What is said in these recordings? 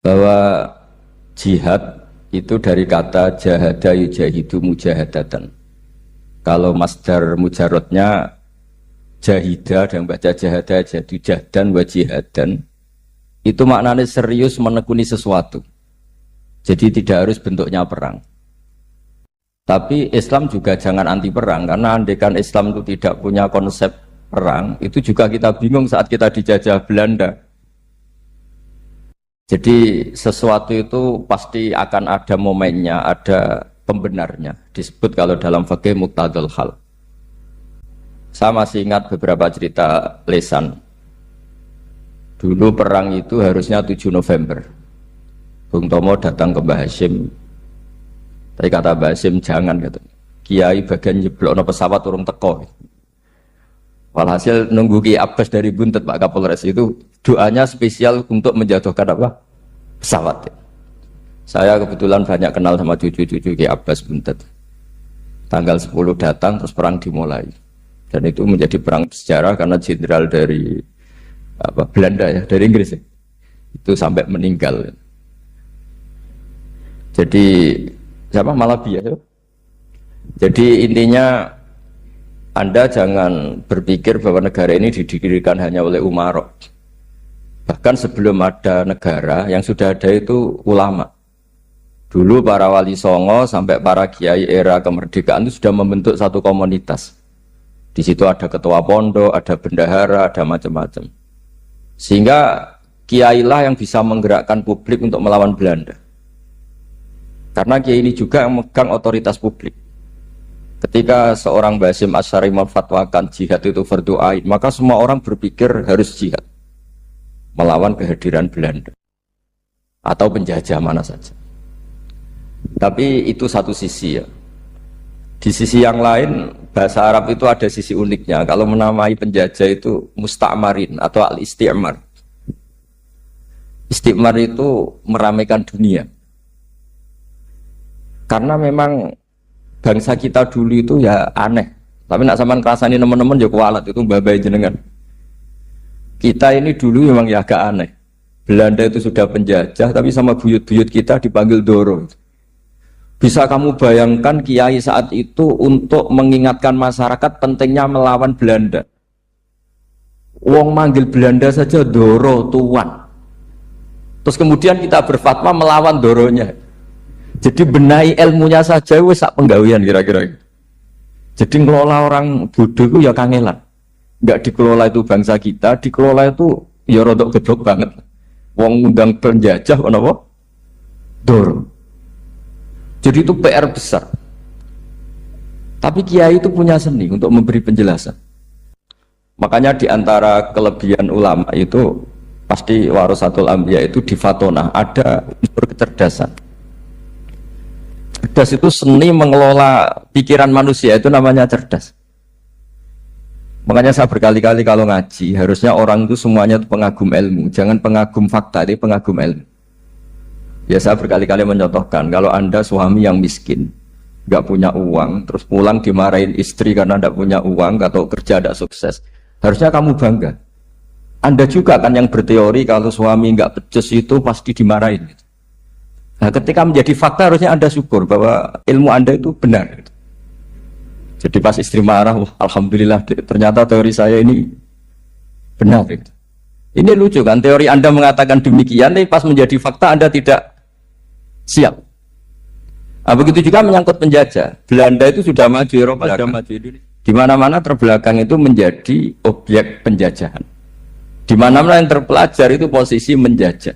bahwa jihad itu dari kata jahada yujahidu mujahadatan. Kalau masdar mujarrodnya jahida dan baca jahada jadu jahdan wa jihadan, itu maknanya serius menekuni sesuatu. Jadi tidak harus bentuknya perang. Tapi Islam juga jangan anti perang, karena andaikan Islam itu tidak punya konsep perang, itu juga kita bingung saat kita dijajah Belanda. Jadi sesuatu itu pasti akan ada momennya, ada pembenarnya. Disebut kalau dalam fikih muqtadul hal. Saya masih ingat beberapa cerita lesan. Dulu perang itu harusnya 7 November. Bung Tomo datang ke Mbah Hashim. Tapi kata Mbah Hashim jangan gitu. Kiai bagian nyeblokno pesawat urung teko. Walhasil nunggu Ki Abbas dari Buntet Pak Kapolres itu doanya spesial untuk menjatuhkan apa? Pesawat. Saya kebetulan banyak kenal sama cucu-cucu Ki Abbas Buntet. Tanggal 10 datang terus perang dimulai. Dan itu menjadi perang sejarah karena jenderal dari Belanda ya, dari Inggris ya. Itu sampai meninggal. Jadi siapa Malabi ya? Jadi intinya Anda jangan berpikir bahwa negara ini didirikan hanya oleh umarok. Bahkan sebelum ada negara, yang sudah ada itu ulama. Dulu para wali songo sampai para kiai era kemerdekaan itu sudah membentuk satu komunitas. Di situ ada ketua pondok, ada bendahara, ada macam-macam. Sehingga kiailah yang bisa menggerakkan publik untuk melawan Belanda. Karena kiai ini juga yang memegang otoritas publik. Ketika seorang Basim Asy'ari memfatwakan jihad itu fardhu ain, maka semua orang berpikir harus jihad melawan kehadiran Belanda atau penjajah mana saja. Tapi itu satu sisi ya. Di sisi yang lain, bahasa Arab itu ada sisi uniknya. Kalau menamai penjajah itu musta'marin atau al-isti'mar. Isti'mar itu meramaikan dunia. Karena memang bangsa kita dulu itu ya aneh. Tapi nak sampean kerasani teman-teman ya kualat itu babai jenengan. Kita ini dulu memang ya agak aneh. Belanda itu sudah penjajah, tapi sama buyut-buyut kita dipanggil Doro. Bisa kamu bayangkan kiai saat itu untuk mengingatkan masyarakat pentingnya melawan Belanda. Wong manggil Belanda saja Doro tuan. Terus kemudian kita berfatwa melawan Doronya. Jadi benahi ilmunya saja wis sak penggawean kira-kira. Jadi ngelola orang bodoh itu ya kangelan. Enggak dikelola itu bangsa kita, dikelola itu ya rodok gedok banget. Wong ngundang penjajah apa? Doro. Jadi itu PR besar. Tapi kiai itu punya seni untuk memberi penjelasan. Makanya di antara kelebihan ulama itu pasti warasatul anbiya itu di fatonah ada unsur kecerdasan. Cerdas itu seni mengelola pikiran manusia, itu namanya cerdas. Makanya saya berkali-kali kalau ngaji, harusnya orang itu semuanya itu pengagum ilmu, jangan pengagum fakta, tapi pengagum ilmu. Ya saya berkali-kali mencontohkan, kalau Anda suami yang miskin, nggak punya uang, terus pulang dimarahin istri karena nggak punya uang atau kerja tidak sukses, harusnya kamu bangga. Anda juga kan yang berteori kalau suami nggak becus itu pasti dimarahin. Nah, ketika menjadi fakta harusnya Anda syukur bahwa ilmu Anda itu benar. Jadi pas istri marah, alhamdulillah ternyata teori saya ini benar. Ini lucu kan, teori Anda mengatakan demikian, tapi pas menjadi fakta Anda tidak siap. Nah, begitu juga menyangkut penjajah. Belanda itu sudah maju, Eropa sudah maju. Di mana-mana terbelakang itu menjadi objek penjajahan. Di mana-mana yang terpelajar itu posisi menjajah.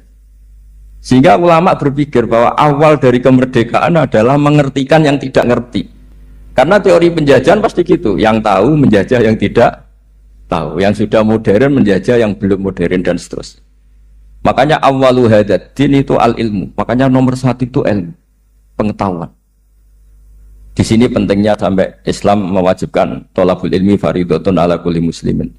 Sehingga ulama berpikir bahwa awal dari kemerdekaan adalah mengertikan yang tidak ngerti. Karena teori penjajahan pasti gitu, yang tahu menjajah yang tidak tahu, yang sudah modern menjajah yang belum modern dan seterusnya. Makanya awwalu hadzal din itu al-ilmu. Makanya nomor satu itu ilmu, pengetahuan. Di sini pentingnya sampai Islam mewajibkan thalabul ilmi fardhatun ala kulli muslimin.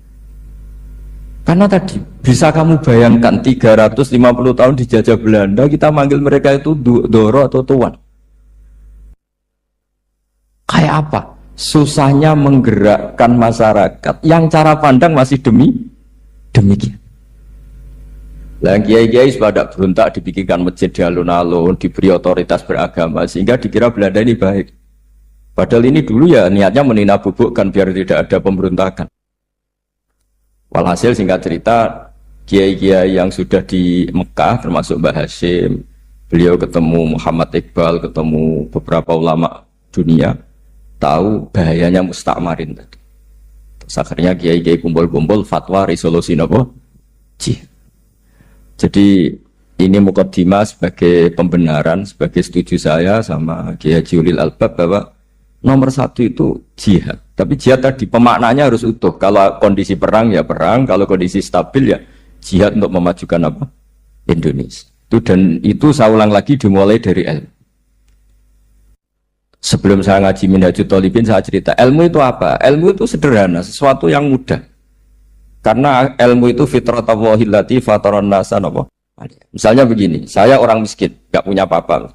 Karena tadi bisa kamu bayangkan 350 tahun dijajah Belanda, kita manggil mereka itu Doro atau tuan. Kayak apa? Susahnya menggerakkan masyarakat yang cara pandang masih demikian. Lah kiai-kiai pada berontak dibikinkan masjid di alun-alun, diberi otoritas beragama sehingga dikira Belanda ini baik. Padahal ini dulu ya niatnya menina bubukkan biar tidak ada pemberontakan. Walhasil singkat cerita, kiai-kiai yang sudah di Mekah termasuk Mbah Hashim, beliau ketemu Muhammad Iqbal, ketemu beberapa ulama dunia, tahu bahayanya mustakmarin tadi. Terus akhirnya kiai-kiai kumpul-kumpul fatwa resolusi nopo jihad. Jadi ini mukaddimah sebagai pembenaran, sebagai setuju saya sama Kiai Haji Ulil Albab bahwa nomor satu itu jihad. Tapi jihad tadi pemaknanya harus utuh. Kalau kondisi perang ya perang, kalau kondisi stabil ya jihad untuk memajukan apa? Indonesia. Dan itu saya ulang lagi dimulai dari ilmu. Sebelum saya ngaji Minhajul Thalibin saya cerita ilmu itu apa? Ilmu itu sederhana, sesuatu yang mudah. Karena ilmu itu fitratallahi allati fataran nasa napa? Misalnya begini, saya orang miskin, nggak punya apa-apa.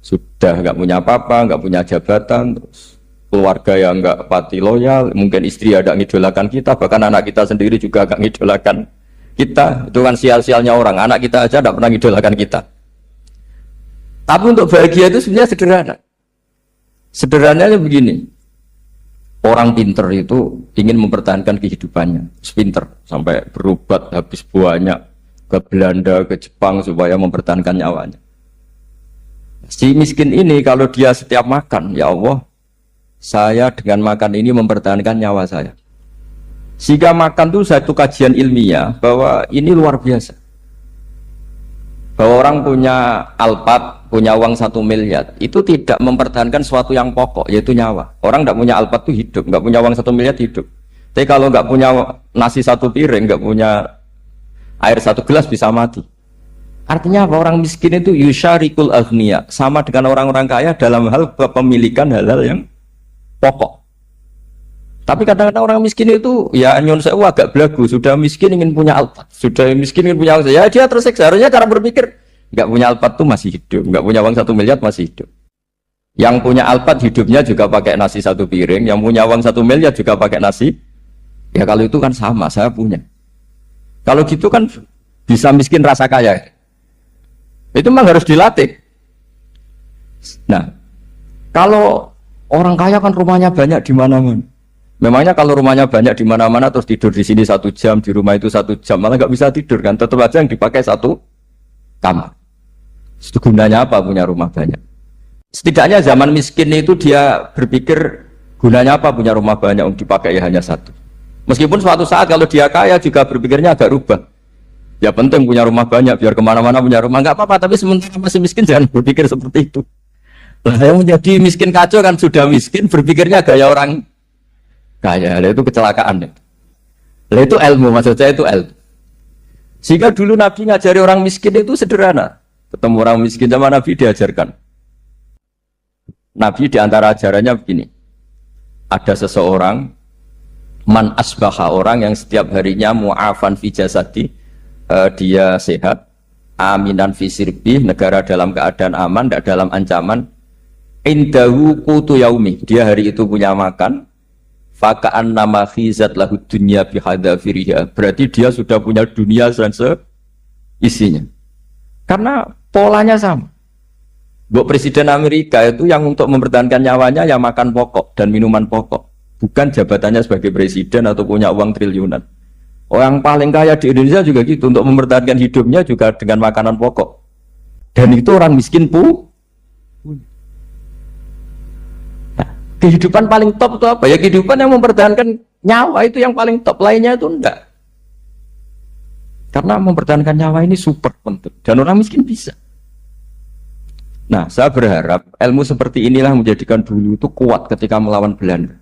Sudah nggak punya apa-apa, nggak punya jabatan, terus keluarga yang nggak pati loyal, mungkin istri ada ngidolakan kita, bahkan anak kita sendiri juga nggak ngidolakan kita. Itu kan sial-sialnya orang, anak kita aja nggak pernah ngidolakan kita. Tapi untuk bahagia itu sebenarnya sederhana. Sederhananya begini. Orang pinter itu ingin mempertahankan kehidupannya, pinter sampai berobat habis banyak ke Belanda, ke Jepang supaya mempertahankan nyawanya. Si miskin ini kalau dia setiap makan, ya Allah, saya dengan makan ini mempertahankan nyawa saya. Sehingga makan itu satu kajian ilmiah bahwa ini luar biasa. Bahwa orang punya Alphard, punya uang 1 miliar, itu tidak mempertahankan sesuatu yang pokok, yaitu nyawa. Orang tidak punya Alphard itu hidup, nggak punya uang 1 miliar hidup. Tapi kalau nggak punya nasi 1 piring, nggak punya air 1 gelas bisa mati. Artinya apa? Orang miskin itu yusyarikul aghniya, sama dengan orang-orang kaya dalam hal kepemilikan hal-hal yang pokok. Tapi kadang-kadang orang miskin itu ya nyon sewu agak belagu, sudah miskin ingin punya Alphard, sudah miskin ingin punya uang, ya dia tersiksa. Harusnya cara berpikir nggak punya Alphard tuh masih hidup, nggak punya uang 1 miliar masih hidup. Yang punya Alphard hidupnya juga pakai nasi 1 piring, yang punya uang 1 miliar juga pakai nasi. Ya kalau itu kan sama, saya punya. Kalau gitu kan bisa miskin rasa kaya. Itu memang harus dilatih. Nah, kalau orang kaya kan rumahnya banyak di mana-mana. Memangnya kalau rumahnya banyak di mana-mana terus tidur di sini 1 jam, di rumah itu 1 jam, malah nggak bisa tidur kan? Tetap aja yang dipakai 1 kamar. Itu gunanya apa punya rumah banyak? Setidaknya zaman miskin itu dia berpikir gunanya apa punya rumah banyak untuk dipakai ya hanya 1. Meskipun suatu saat kalau dia kaya juga berpikirnya agak rubah. Ya penting punya rumah banyak biar kemana-mana punya rumah, nggak apa-apa. Tapi sementara masih miskin jangan berpikir seperti itu. Nah, yang menjadi miskin kacau kan sudah miskin berpikirnya gaya orang kaya, itu kecelakaan. Lah itu ilmu, maksud saya itu ilmu. Sehingga dulu Nabi ngajari orang miskin itu sederhana. Ketemu orang miskin sama Nabi diajarkan. Nabi diantara ajarannya begini. Ada seseorang man asbaha, orang yang setiap harinya mu'afan fi jasadi, dia sehat, aminan fi sirbi, negara dalam keadaan aman, tidak dalam ancaman. Indahu qutu yaumi, dia hari itu punya makan. Faka'an nama khizat lahu dunya bihadafiriha, berarti dia sudah punya dunia dan seisinya. Karena polanya sama. Buat Presiden Amerika itu yang untuk mempertahankan nyawanya ya makan pokok dan minuman pokok, bukan jabatannya sebagai presiden atau punya uang triliunan. Orang paling kaya di Indonesia juga gitu, untuk mempertahankan hidupnya juga dengan makanan pokok. Dan itu orang miskin punya. Kehidupan paling top itu apa? Ya kehidupan yang mempertahankan nyawa itu yang paling top, lainnya itu enggak. Karena mempertahankan nyawa ini super penting dan orang miskin bisa. Nah, saya berharap ilmu seperti inilah menjadikan dulu itu kuat ketika melawan Belanda.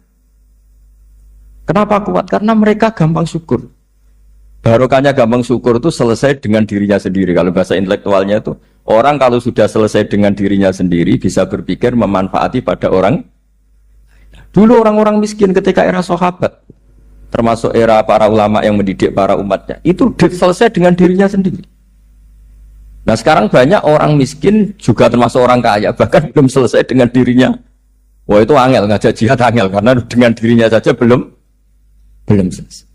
Kenapa kuat? Karena mereka gampang syukur. Barokahnya gampang syukur itu selesai dengan dirinya sendiri. Kalau bahasa intelektualnya itu, orang kalau sudah selesai dengan dirinya sendiri bisa berpikir memanfaati pada orang. Dulu orang-orang miskin ketika era sahabat, termasuk era para ulama yang mendidik para umatnya, itu selesai dengan dirinya sendiri. Nah sekarang banyak orang miskin juga termasuk orang kaya, bahkan belum selesai dengan dirinya. Wah itu angel, ngajak jihad angel, karena dengan dirinya saja belum selesai.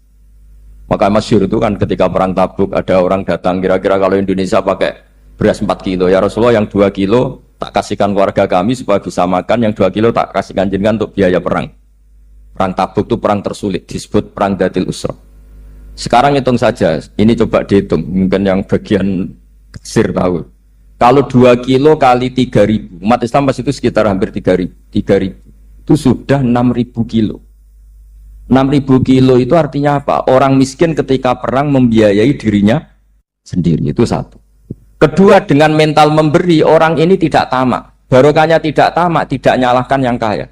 Maka masyhur itu kan ketika perang Tabuk ada orang datang kira-kira kalau Indonesia pakai beras 4 kilo, ya Rasulullah yang 2 kilo tak kasihkan keluarga kami supaya bisa makan, yang 2 kilo tak kasihkan jenengan untuk biaya perang. Perang Tabuk itu perang tersulit, disebut perang Dhatil Usra. Sekarang hitung saja, ini coba dihitung, mungkin yang bagian kasir tahu. Kalau 2 kilo kali 3.000, umat Islam pas itu sekitar hampir 3.000, itu sudah 6.000 kilo. 6.000 kilo itu artinya apa? Orang miskin ketika perang membiayai dirinya sendiri, itu satu. Kedua, dengan mental memberi, orang ini tidak tamak. Barokahnya tidak tamak, tidak nyalahkan yang kaya.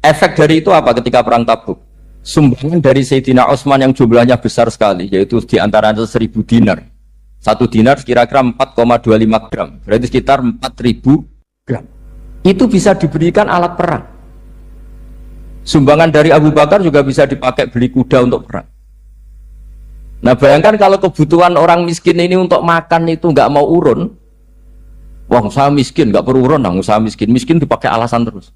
Efek dari itu apa ketika perang Tabuk? Sumbangan dari Sayyidina Utsman yang jumlahnya besar sekali, yaitu diantaranya 1.000 dinar. 1 dinar kira-kira 4,25 gram, berarti sekitar 4.000 gram. Itu bisa diberikan alat perang. Sumbangan dari Abu Bakar juga bisa dipakai beli kuda untuk perang. Nah bayangkan kalau kebutuhan orang miskin ini untuk makan itu nggak mau urun. Wah saya miskin, nggak perlu urun, usaha miskin dipakai alasan terus.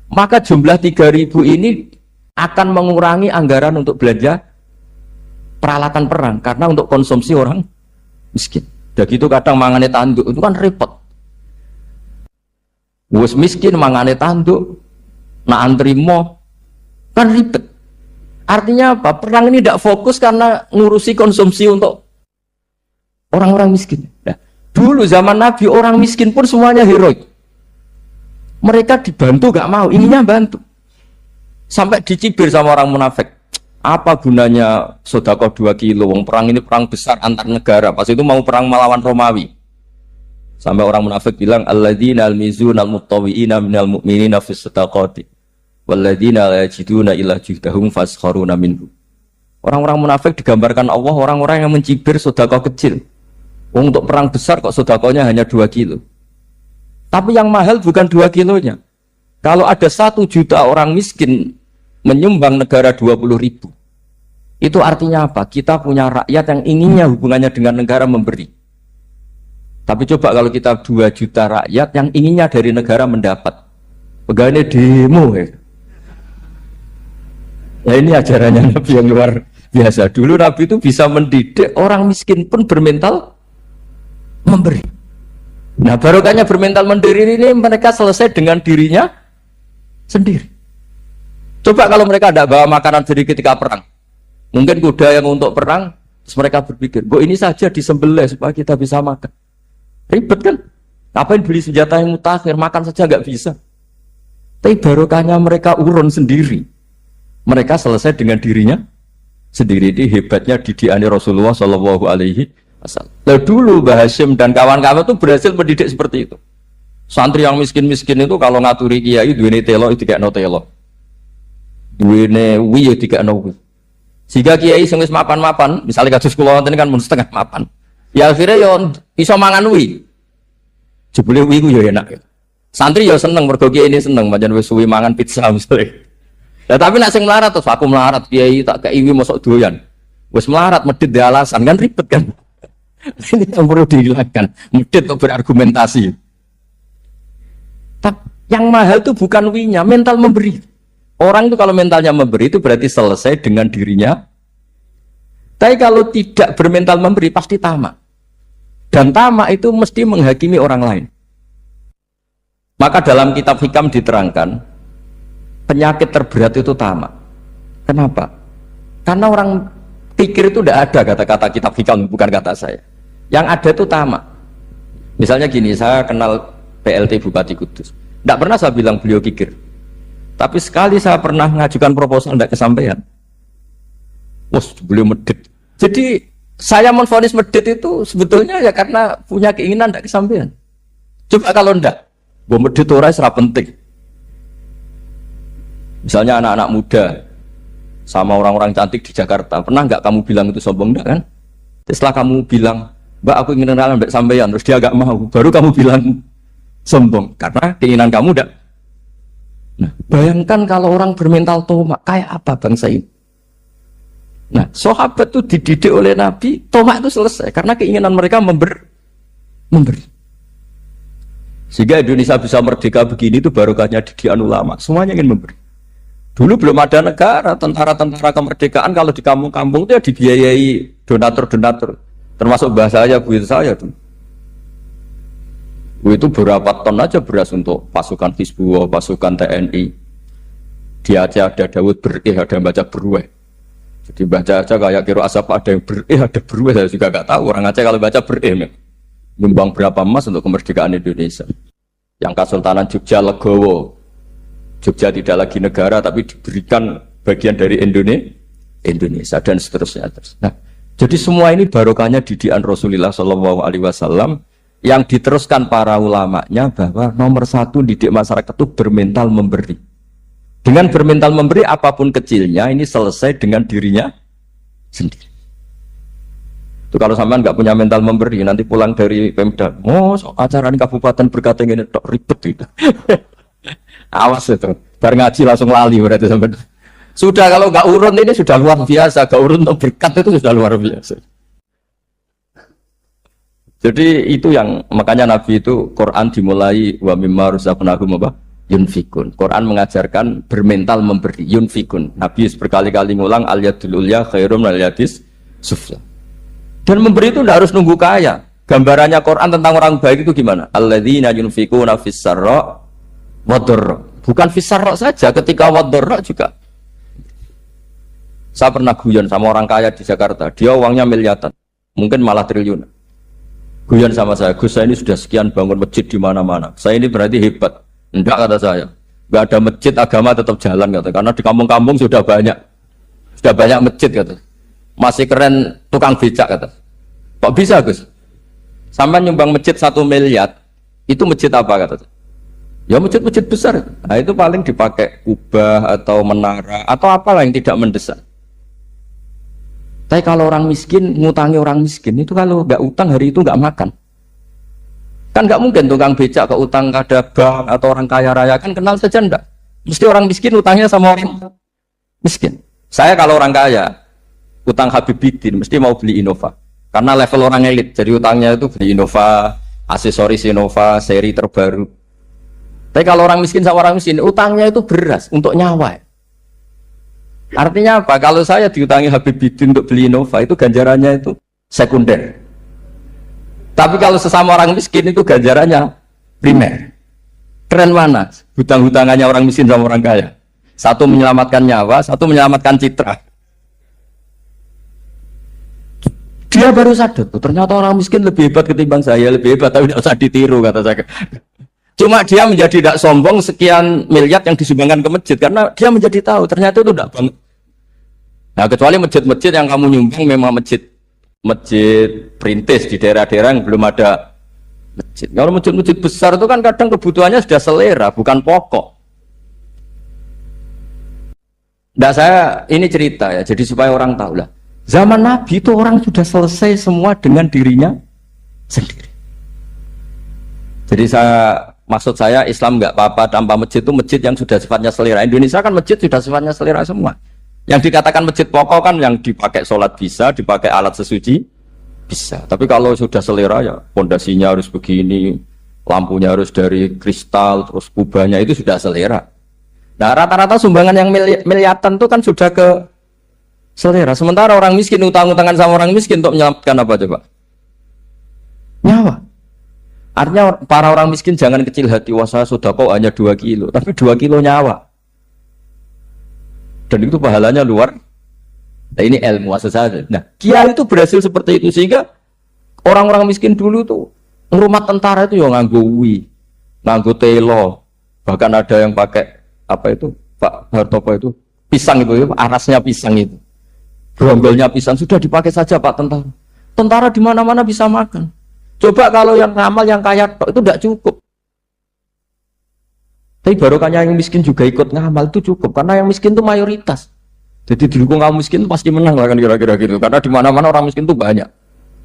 Maka jumlah 3.000 ini akan mengurangi anggaran untuk belanja peralatan perang karena untuk konsumsi orang miskin. Dan gitu kadang mangane tanduk itu kan repot. Wes miskin mangane tanduk, nak antri mo kan ribet. Artinya apa? Perang ini tidak fokus karena ngurusi konsumsi untuk orang-orang miskin. Nah, dulu zaman Nabi orang miskin pun semuanya heroik. Mereka dibantu gak mau, inginnya bantu. Sampai dicibir sama orang munafik. Apa gunanya sedekah 2 kilo? Wong perang ini perang besar antar negara. Pas itu mau perang melawan Romawi. Sampai orang munafik bilang alladzina almizuna almuttawwi'ina minal mu'minina fis sadaqati walladzina la yajiduna illa juhdahum faskharuna minhu. Orang-orang munafik digambarkan Allah orang-orang yang mencibir sedekah kecil. Untuk perang besar kok sedekahnya hanya 2 kilo. Tapi yang mahal bukan 2 kilonya. Kalau ada 1 juta orang miskin menyumbang negara 20.000, itu artinya apa? Kita punya rakyat yang inginnya hubungannya dengan negara memberi. Tapi coba kalau kita 2 juta rakyat yang inginnya dari negara mendapat, pegawainya demo ya. Ya ini ajarannya Nabi yang luar biasa. Dulu Nabi itu bisa mendidik orang miskin pun bermental memberi. Nah barokahnya bermental mandiri ini mereka selesai dengan dirinya sendiri. Coba kalau mereka tidak bawa makanan sendiri ketika perang, mungkin kuda yang untuk perang, terus mereka berpikir, ini saja disembelih supaya kita bisa makan. Ribet kan? Ngapain beli senjata yang mutakhir, makan saja nggak bisa. Tapi barokahnya mereka urun sendiri. Mereka selesai dengan dirinya sendiri. Ini hebatnya didikan Rasulullah Shallallahu Alaihi Wasallam. Dulu Mbah Hashim dan kawan-kawan itu berhasil mendidik seperti itu. Santri yang miskin-miskin itu kalau ngaturi kiai duwene telo itu kayak no telo. Duwene wi tidak no. Sehingga kiai sing wis mapan-mapan, misalnya kados kula wonten kan mun setengah mapan. Ya akhirnya yo iso mangan wi. Jebule wi ku yo enak. Santri yo seneng mergo kiai ini seneng pancen wis suwi mangan pizza misalnya. Nah, tapi nak sing melarat terus aku melarat kiai tak kei wi mosok doyan. Wis melarat medhit di alasan kan ribet kan. Ini yang perlu dihilangkan. Medhit kok berargumentasi. Tapi yang mahal itu bukan winya, mental memberi. Orang itu kalau mentalnya memberi itu berarti selesai dengan dirinya. Tapi kalau tidak bermental memberi pasti tamak. Dan tamak itu mesti menghakimi orang lain. Maka dalam kitab Hikam diterangkan penyakit terberat itu tamak. Kenapa? Karena orang pikir itu tidak ada kata-kata kitab Hikam, bukan kata saya. Yang ada itu tamak. Misalnya gini, saya kenal PLT Bupati Kudus. Tidak pernah saya bilang beliau kikir. Tapi sekali saya pernah mengajukan proposal tidak kesampaian. Beliau medit. Jadi saya menvonis medit itu sebetulnya ya karena punya keinginan tidak kesampaian. Coba kalau tidak, medit orang serap penting. Misalnya anak-anak muda sama orang-orang cantik di Jakarta, pernah nggak kamu bilang itu sombong? Enggak kan? Setelah kamu bilang, Mbak aku ingin kenalan Mbak sampean, terus dia agak mau, baru kamu bilang sombong karena keinginan kamu enggak. Nah, bayangkan kalau orang bermental tomak, kayak apa bangsa ini? Nah, sahabat itu dididik oleh Nabi, tomak itu selesai karena keinginan mereka memberi. Sehingga Indonesia bisa merdeka begini itu barokahnya didikan ulama, semuanya ingin memberi. Dulu belum ada negara, tentara-tentara kemerdekaan kalau di kampung-kampung itu ya dibiayai donatur-donatur. Termasuk bahasa saya, buyut saya tuh. Itu berapa ton aja beras untuk pasukan Hizbullah, pasukan TNI. Di Aceh ada Dawud berih, ada yang baca berueh. Jadi baca aja kayak kira asap ada yang berih, ada berueh. Saya juga gak tahu orang Aceh kalau baca berih. Nyumbang berapa emas untuk kemerdekaan Indonesia. Yang Kesultanan Jogja Legowo. Jogja tidak lagi negara tapi diberikan bagian dari Indonesia dan seterusnya. Nah, jadi semua ini barokahnya didikan Rasulullah Shallallahu Alaihi Wasallam yang diteruskan para ulamanya bahwa nomor satu didik masyarakat itu bermental memberi. Dengan bermental memberi apapun kecilnya ini selesai dengan dirinya sendiri. Itu kalau sampean nggak punya mental memberi nanti pulang dari Pemda, acara ini kabupaten berkata ini tok ribet gitu. Awas itu, bar ngaji langsung lali berarti sampai. Sudah kalau nggak urun ini sudah luar biasa, nggak urun untuk berkat itu sudah luar biasa. Jadi itu yang makanya Nabi itu Quran dimulai wa mimma razaqnahum apa? Yunfikun. Quran mengajarkan bermental memberi, yunfikun. Nabi berkali-kali ngulang al yadul ulya khairum al yadis sufla. Dan memberi itu tidak harus nunggu kaya. Gambarannya Quran tentang orang baik itu gimana? Alladzina yunfikuna fis sarra wadorro, bukan fisarro saja, ketika wadorro juga. Saya pernah guyon sama orang kaya di Jakarta, dia uangnya miliaran, mungkin malah triliunan. Guyon sama saya, Gus saya ini sudah sekian bangun masjid di mana-mana, saya ini berarti hebat. Enggak, kata saya, nggak ada masjid agama tetap jalan kata, karena di kampung-kampung sudah banyak masjid kata. Masih keren tukang becak kata. Kok bisa Gus? Sampai nyumbang masjid 1 miliar, itu masjid apa kata? Ya masjid-masjid besar, nah itu paling dipakai kubah atau menara atau apalah yang tidak mendesak. Tapi kalau orang miskin ngutangi orang miskin itu kalau nggak utang hari itu nggak makan. Kan nggak mungkin tukang becak ke utang kada bank atau orang kaya raya kan kenal saja ndak. Mesti orang miskin utangnya sama orang miskin. Saya kalau orang kaya utang Habibidin mesti mau beli Innova karena level orang elit jadi utangnya itu beli Innova, aksesoris Innova, seri terbaru. Tapi kalau orang miskin sama orang miskin, utangnya itu beras untuk nyawa. Artinya apa? Kalau saya diutangi Habibidin untuk beli Innova, itu ganjarannya itu sekunder. Tapi kalau sesama orang miskin itu ganjarannya primer. Keren mana? Hutang-hutangannya orang miskin sama orang kaya. Satu menyelamatkan nyawa, satu menyelamatkan citra. Dia baru sadar, ternyata orang miskin lebih hebat ketimbang saya, lebih hebat, tapi tidak usah ditiru, kata saya. Cuma dia menjadi tidak sombong sekian miliar yang disumbangkan ke masjid karena dia menjadi tahu ternyata itu tidak banget. Nah kecuali masjid-masjid yang kamu nyumbang memang masjid perintis di daerah-daerah yang belum ada masjid. Kalau masjid-masjid besar itu kan kadang kebutuhannya sudah selera bukan pokok. Nah saya ini cerita ya jadi supaya orang tahu lah. Zaman Nabi itu orang sudah selesai semua dengan dirinya sendiri. Jadi maksud saya Islam nggak apa-apa tanpa masjid itu masjid yang sudah sifatnya selera. Indonesia kan masjid sudah sifatnya selera semua. Yang dikatakan masjid pokok kan yang dipakai sholat bisa, dipakai alat sesuci bisa. Tapi kalau sudah selera ya pondasinya harus begini, lampunya harus dari kristal, terus kubahnya itu sudah selera. Nah rata-rata sumbangan yang miliatan itu kan sudah ke selera. Sementara orang miskin utang-utangan sama orang miskin untuk menyelamatkan apa coba? Nyawa. Artinya para orang miskin jangan kecil hati, wah saya sedekah hanya 2 kilo, tapi 2 kilo nyawa. Dan itu pahalanya luar. Nah ini ilmu saja. Nah kiai itu berhasil seperti itu sehingga orang-orang miskin dulu tuh rumah tentara itu ya nganggo nganggo telo, bahkan ada yang pakai apa itu Pak Hartopo itu pisang itu ya, arasnya pisang itu, grombolnya pisang sudah dipakai saja Pak tentara. Tentara di mana-mana bisa makan. Coba kalau yang ngamal yang kaya itu tidak cukup. Tapi barokahnya yang miskin juga ikut ngamal itu cukup karena yang miskin itu mayoritas. Jadi didukung kaum miskin itu pasti menang lah kan kira-kira gitu. Karena di mana-mana orang miskin itu banyak.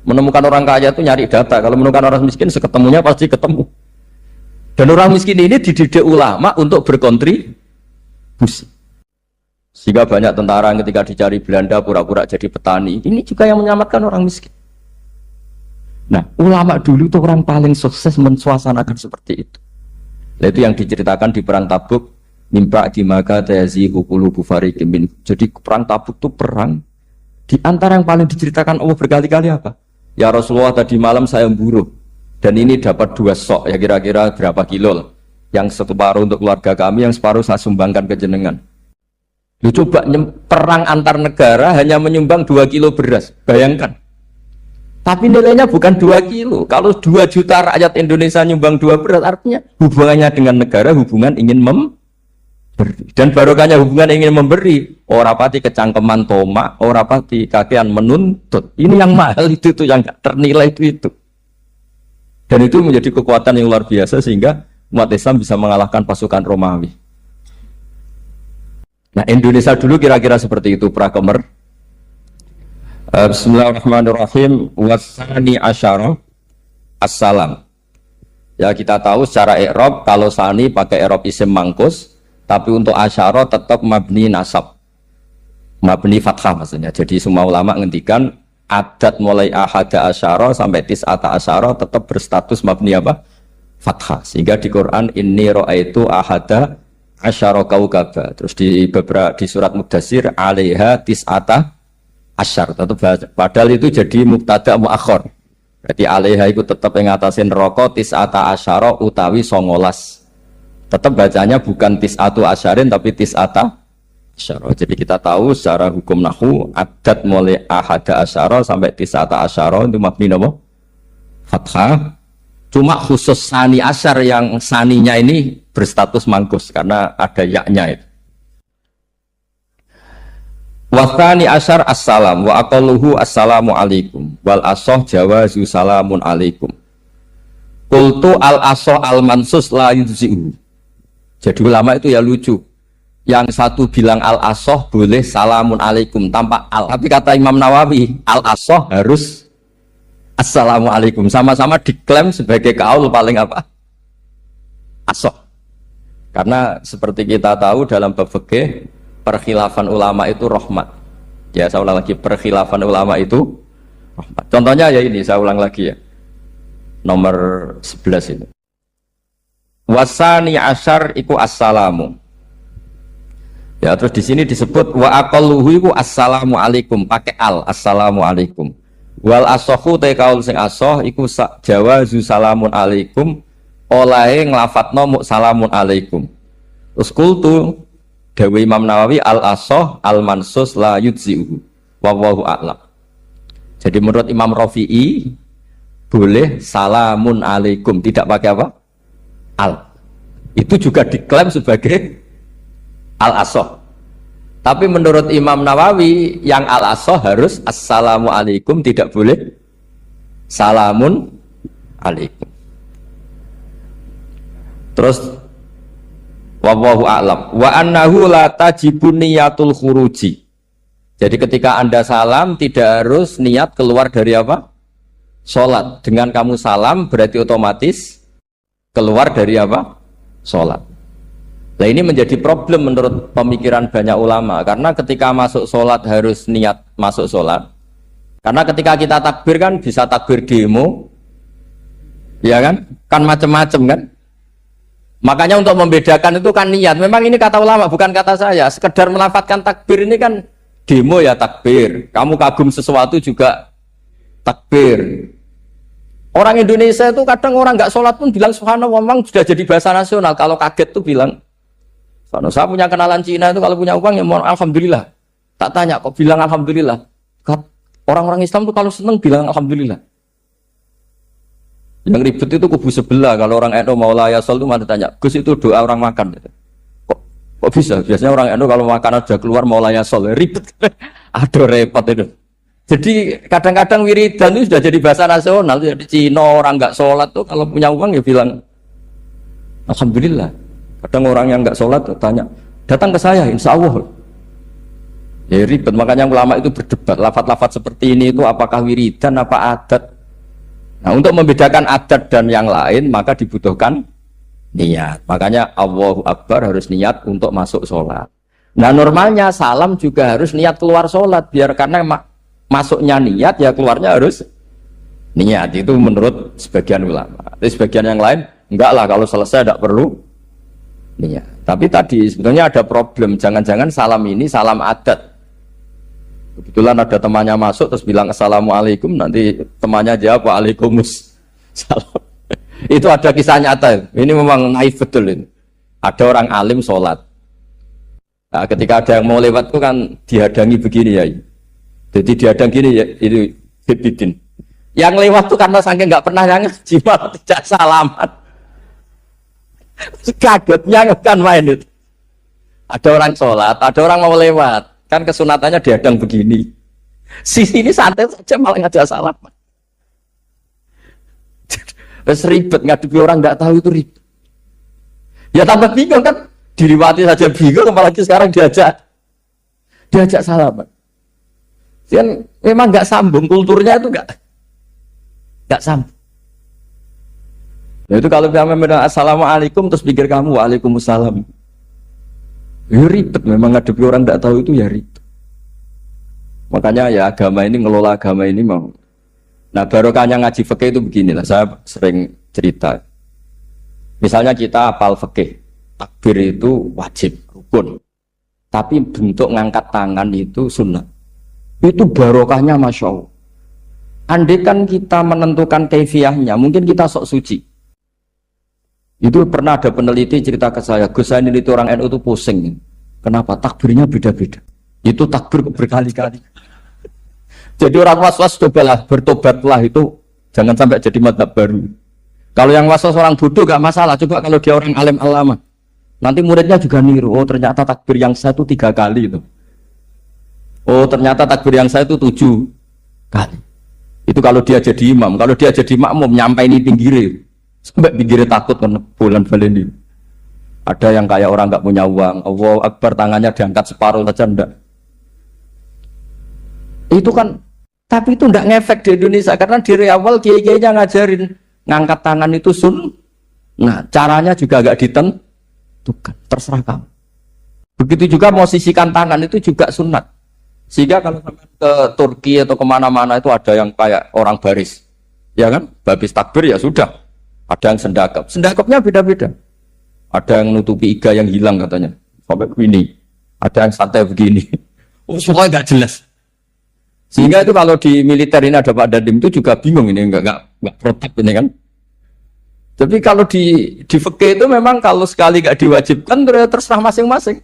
Menemukan orang kaya itu nyari data. Kalau menemukan orang miskin seketemunya pasti ketemu. Dan orang miskin ini dididik ulama untuk berkontribusi. Sehingga banyak tentara ketika dicari Belanda pura-pura jadi petani. Ini juga yang menyelamatkan orang miskin. Nah, ulama dulu itu orang paling sukses mensuasanakan seperti itu. Nah, itu yang diceritakan di perang Tabuk. mimpa di maka tayazihu qulubu fariqin min. Jadi perang Tabuk itu perang di antara yang paling diceritakan Allah berkali-kali apa? Ya Rasulullah, tadi malam saya memburu dan ini dapat 2 sok, ya kira-kira berapa kilo lah. Yang separuh untuk keluarga kami, yang separuh saya sumbangkan ke jenengan. Lu coba perang antar negara hanya menyumbang 2 kilo beras, bayangkan. Tapi nilainya bukan 2 kilo. Kalau 2 juta rakyat Indonesia nyumbang 2 beras, artinya hubungannya dengan negara hubungan ingin memberi. Dan barokahnya hubungan ingin memberi, ora pati kecangkeman toma, ora pati kakean menuntut. Ini yang mahal itu tuh, yang gak ternilai itu. Dan itu menjadi kekuatan yang luar biasa sehingga umat Islam bisa mengalahkan pasukan Romawi. Nah, Indonesia dulu kira-kira seperti itu prakemer. Bismillahirrahmanirrahim. Wasani asyara assalam. Ya, kita tahu secara i'rab kalau sani pakai i'rab isim mangkus, tapi untuk asyara tetap mabni nasab, mabni fathah maksudnya. Jadi semua ulama ngendikan adat mulai ahada asyara sampai tis'ata asyara tetap berstatus mabni apa? Fathah. Sehingga di Quran inni ra'aitu ahada asyara kaukaba. Terus di surat Mudassir alaiha tis'ata asyar. Padahal itu jadi mubtada muakhir. Berarti alaiha itu tetap ngatasin neraka tis'ata asyara utawi 19. Tetap bacanya bukan tis'atu asyarin tapi tis'ata asyara. Jadi kita tahu secara hukum nahwu adat mulai ahada asyara sampai tis'ata asyara itu mabni apa? Fathah. Cuma khusus sani asyar yang saninya ini berstatus mangkus karena ada yaknya itu. Wasani asyar assalam wa aqalluhu assalamu alaikum wal asoh jawazu salamun alaikum. Qultu al asoh al mansus la yujzi'u. Jadi ulama itu ya lucu. Yang satu bilang al asoh boleh salamun alaikum tanpa al. Tapi kata Imam Nawawi al asoh harus assalamualaikum, sama-sama diklaim sebagai kaul paling apa? Asoh. Karena seperti kita tahu dalam bab fikih perkhilafan ulama itu rahmat. Ya, saya ulang lagi, perkhilafan ulama itu rahmat. Contohnya ya ini, saya ulang lagi ya. Nomor 11 itu. Wasani asyar iku assalamu. Ya, terus di sini disebut wa aqalluhu iku assalamu alaikum pakai al, assalamu alaikum. Wal asohu te kaul sing asoh iku jawazu salamun alaikum olahe nglafatno mu salamun alaikum. Terus kultu dawe Imam Nawawi al asoh al mansus la yujzi'u wallahu a'lam. Jadi menurut Imam Rafi'i boleh salamun alaikum tidak pakai apa? Al. Itu juga diklaim sebagai al asoh. Tapi menurut Imam Nawawi yang al-asoh harus assalamu alaikum, tidak boleh salamun alaikum. Terus wallahu a'lam wa annahu la tajibun niyatul khuruji. Jadi ketika Anda salam tidak harus niat keluar dari apa? Salat. Dengan kamu salam berarti otomatis keluar dari apa? Salat. Nah, ini menjadi problem menurut pemikiran banyak ulama karena ketika masuk sholat harus niat masuk sholat. Karena ketika kita takbir kan bisa takbir demo, ya kan macam-macam kan. Makanya untuk membedakan itu kan niat. Memang ini kata ulama bukan kata saya. Sekedar melafadzkan takbir ini kan demo ya takbir. Kamu kagum sesuatu juga takbir. Orang Indonesia itu kadang orang nggak sholat pun bilang subhanallah, memang sudah jadi bahasa nasional. Kalau kaget tuh bilang. Saya punya kenalan Cina itu kalau punya uang ya mohon alhamdulillah. Tak tanya kok bilang alhamdulillah. Orang-orang Islam tuh kalau seneng bilang alhamdulillah. Yang ribet itu kubu sebelah. Kalau orang NU mau layasol itu mana tanya, Gus itu doa orang makan. Kok bisa? Biasanya orang NU kalau makanan sudah keluar mau layasol ribet. Aduh repot itu. Jadi kadang-kadang wiridan itu sudah jadi bahasa nasional. Jadi Cina orang nggak sholat tuh kalau punya uang ya bilang alhamdulillah. Kadang orang yang nggak sholat tanya, datang ke saya, insya Allah. Ya ribet, makanya ulama itu berdebat. Lafaz-lafaz seperti ini itu apakah wiridan, apa adat? Nah, untuk membedakan adat dan yang lain, maka dibutuhkan niat. Makanya Allahu Akbar harus niat untuk masuk sholat. Nah, normalnya salam juga harus niat keluar sholat. Biar karena masuknya niat, ya keluarnya harus niat. Itu menurut sebagian ulama. Tapi sebagian yang lain, enggak lah, kalau selesai tidak perlu Iya. Tapi tadi sebetulnya ada problem. Jangan-jangan salam ini salam adat. Kebetulan ada temannya masuk terus bilang assalamualaikum, nanti temannya jawab waalaikumsalam. Itu ada kisah nyata. Ini memang naif betul ini. Ada orang alim sholat. Nah, ketika ada yang mau lewat itu kan dihadangi begini ya. Jadi dihadang gini ya, itu bidin. Yang lewat tuh karena saking nggak pernah yang ngaji malah tidak salaman. Kagetnya kan main itu. Ada orang sholat, ada orang mau lewat. Kan kesunatannya dihadang begini. Sisi ini santai saja malah ngajak salaman. Terus ribet, ngadepi orang nggak tahu itu ribet. Ya tambah bingung kan, diriwati saja bingung, apalagi sekarang diajak salaman. Kan memang nggak sambung, kulturnya itu nggak sambung. Ya itu kalau kita bilang assalamualaikum terus pikir kamu waalaikumsalam. Ya ribet, memang ngadepi orang nggak tahu itu ya ribet. Makanya ya agama ini, ngelola agama ini mau. Nah barokahnya ngaji fikih itu beginilah, saya sering cerita. Misalnya kita hafal fikih, takbir itu wajib, rukun. Tapi bentuk ngangkat tangan itu sunnah. Itu barokahnya Masya Allah. Andai kan kita menentukan kefiahnya, mungkin kita sok suci. Itu pernah ada peneliti cerita ke saya, Gus saya ini orang NU itu pusing. Kenapa? Takbirnya beda-beda. Itu takbir berkali-kali. Jadi orang was-was cobalah, bertobatlah itu. Jangan sampai jadi mazhab baru. Kalau yang was-was orang bodoh gak masalah. Coba kalau dia orang alim alama. Nanti muridnya juga niru. Oh ternyata takbir yang saya itu 3 kali itu. Oh ternyata takbir yang saya itu 7 kali. Itu kalau dia jadi imam. Kalau dia jadi makmum nyampe ini pinggir. Sampai pinggirnya takut kan bulan ini. Ada yang kayak orang gak punya uang. Allahu Akbar tangannya diangkat separuh saja enggak. Itu kan, tapi itu enggak ngefek di Indonesia karena dari awal kiai-kiainya ngajarin ngangkat tangan itu nah caranya juga agak ditentukan, terserah kamu. Begitu juga mau sisihkan tangan itu juga sunat. Sehingga kalau ke Turki atau kemana-mana itu ada yang kayak orang baris, ya kan, habis takbir ya sudah. Ada yang sendakapnya beda-beda. Ada yang nutupi iga yang hilang katanya, sampai begini. Ada yang santai begini. Oh semua nggak jelas. Sehingga itu kalau di militer ini ada Pak Dandim itu juga bingung ini nggak protap ini kan. Tapi kalau di fikih itu memang kalau sekali nggak diwajibkan terserah masing-masing.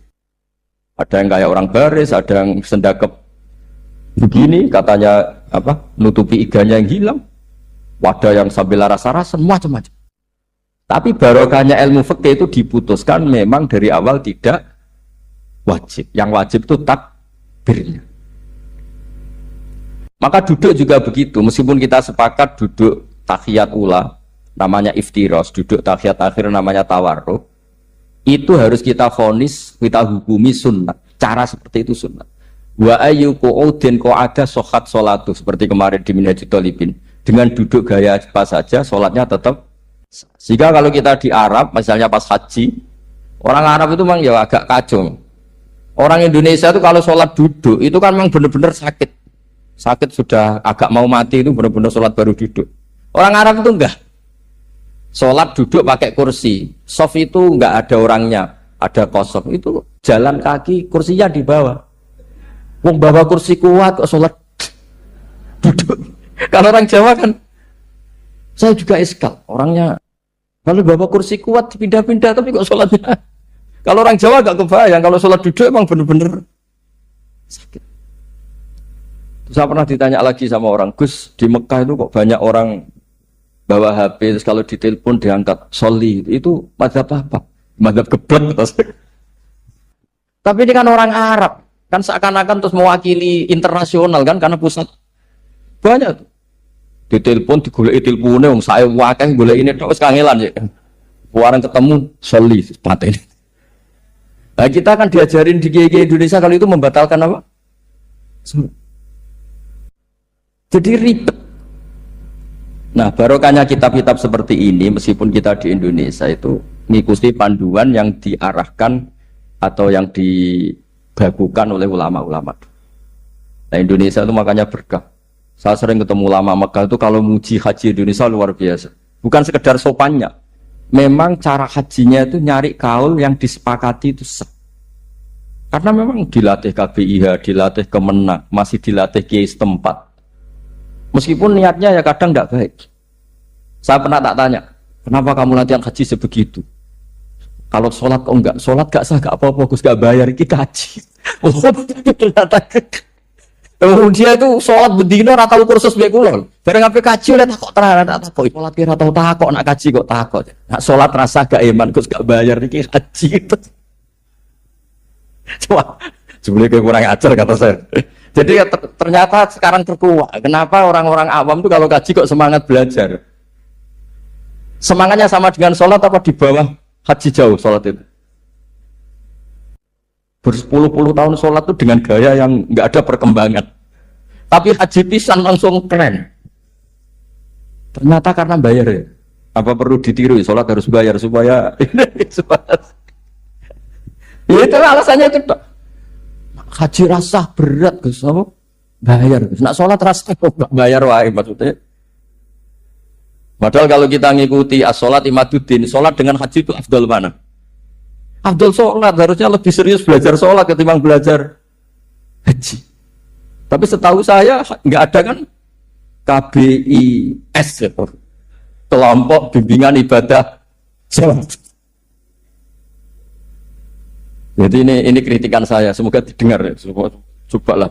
Ada yang kayak orang baris, ada yang sendakep begini katanya apa nutupi iganya yang hilang. Wadah yang sambil rasa-rasa macam-macam. Tapi barokahnya ilmu fikih itu diputuskan memang dari awal tidak wajib. Yang wajib itu takbirnya. Maka duduk juga begitu, meskipun kita sepakat duduk tahiyat ula, namanya iftiros, duduk tahiyat akhir namanya tawarruk, itu harus kita vonis, kita hukumi sunnah. Cara seperti itu sunnah. Wa ayyuqu'udin qa'ada sohat sholatu, seperti kemarin di Minhajul Thalibin. Dengan duduk gaya apa saja, sholatnya tetap. Sehingga kalau kita di Arab, misalnya pas haji, orang Arab itu memang ya agak kacau. Orang Indonesia itu kalau sholat duduk, itu kan memang benar-benar sakit. Sakit sudah agak mau mati itu benar-benar sholat baru duduk. Orang Arab itu enggak. Sholat duduk pakai kursi. Sof itu enggak ada orangnya, ada kosong. Itu jalan kaki, kursinya di bawah. Wong bawa kursi kuat kok sholat duduk. Kalau orang Jawa kan, saya juga iskal. Orangnya kalau bawa kursi kuat pindah-pindah tapi kok sholatnya. Kalau orang Jawa enggak kebayang. Kalau sholat duduk emang benar-benar sakit. Saya pernah ditanya lagi sama orang, Gus di Mekah itu kok banyak orang bawa HP, terus kalau ditelepon diangkat soli, itu mazhab apa? Mazhab gebet. Tapi ini kan orang Arab, kan seakan-akan terus mewakili internasional kan, karena pusat banyak tuh. Ditelepon digoleki telepone wong saya wakeh golek ini terus kangelan ya. Orang ketemu soli pateni. Nah, kita kan diajarin di GG Indonesia kalau itu membatalkan apa? Jadi ribet. Nah barokahnya kitab-kitab seperti ini meskipun kita di Indonesia itu mengikuti panduan yang diarahkan atau yang dibagukan oleh ulama-ulama. Nah Indonesia itu makanya berkah. Saya sering ketemu ulama Mekah itu kalau muji haji Indonesia luar biasa. Bukan sekedar sopannya. memang cara hajinya itu nyari kaul yang disepakati itu sah. Karena memang dilatih KBIH, dilatih Kemenak, masih dilatih kiai setempat. Meskipun niatnya ya kadang tidak baik. Saya pernah tak tanya, kenapa kamu latihan haji sebegitu? Kalau sholat kok enggak? Sholat gak sah, gak apa-apa, Gus gak bayar, ini haji. Kemudian itu sholat bedino rata kursus biar kulon. Bareng apa kaji oleh takut terang, tak takut. Sholat kira tahu takut, nak kaji kok takut. Nak sholat rasa gak iman, Gus gak bayar, ini haji itu. Cuma sebenarnya kurang ajar kata saya. Jadi ya, ternyata sekarang terkuat. Kenapa orang-orang awam itu kalau kaji kok semangat belajar? Semangatnya sama dengan sholat apa di bawah haji jauh sholat itu? Berpuluh-puluh tahun sholat itu dengan gaya yang nggak ada perkembangan. Tapi haji pisan langsung keren. Ternyata karena bayar ya. Apa perlu ditiru? Sholat harus bayar supaya ini ya itu alasannya itu. Haji rasa berat Gus, apa? Bayar Gus. Nak sholat rasa kok bayar wae maksudnya. Padahal kalau kita ngikuti as-sholat imaduddin, sholat dengan haji itu afdal mana? Afdal sholat, harusnya lebih serius belajar sholat ketimbang belajar haji. Tapi setahu saya nggak ada kan KBIS ya, kelompok bimbingan ibadah sholat. Jadi ini kritikan saya, semoga didengar ya, cobalah.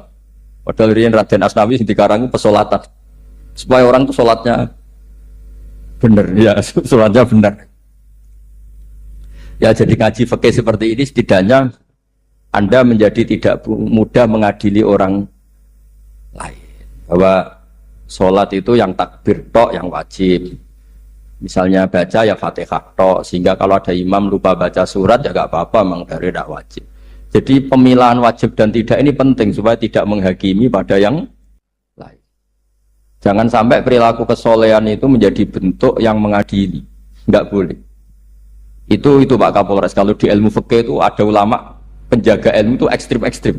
Padahal riyen Raden Asnawi di Karang pesolatan, supaya orang tuh sholatnya benar, ya sholatnya benar. Ya jadi ngaji fikih seperti ini setidaknya Anda menjadi tidak mudah mengadili orang lain. Bahwa sholat itu yang takbir tok yang wajib. Misalnya baca ya Fatihah tok, sehingga kalau ada imam lupa baca surat ya gak apa-apa, memang dari tidak wajib. Jadi pemilahan wajib dan tidak ini penting supaya tidak menghakimi pada yang lain. Jangan sampai perilaku kesolehan itu menjadi bentuk yang mengadili, nggak boleh. Itu Pak Kapolres, kalau di ilmu fikih itu ada ulama penjaga ilmu itu ekstrim-ekstrim.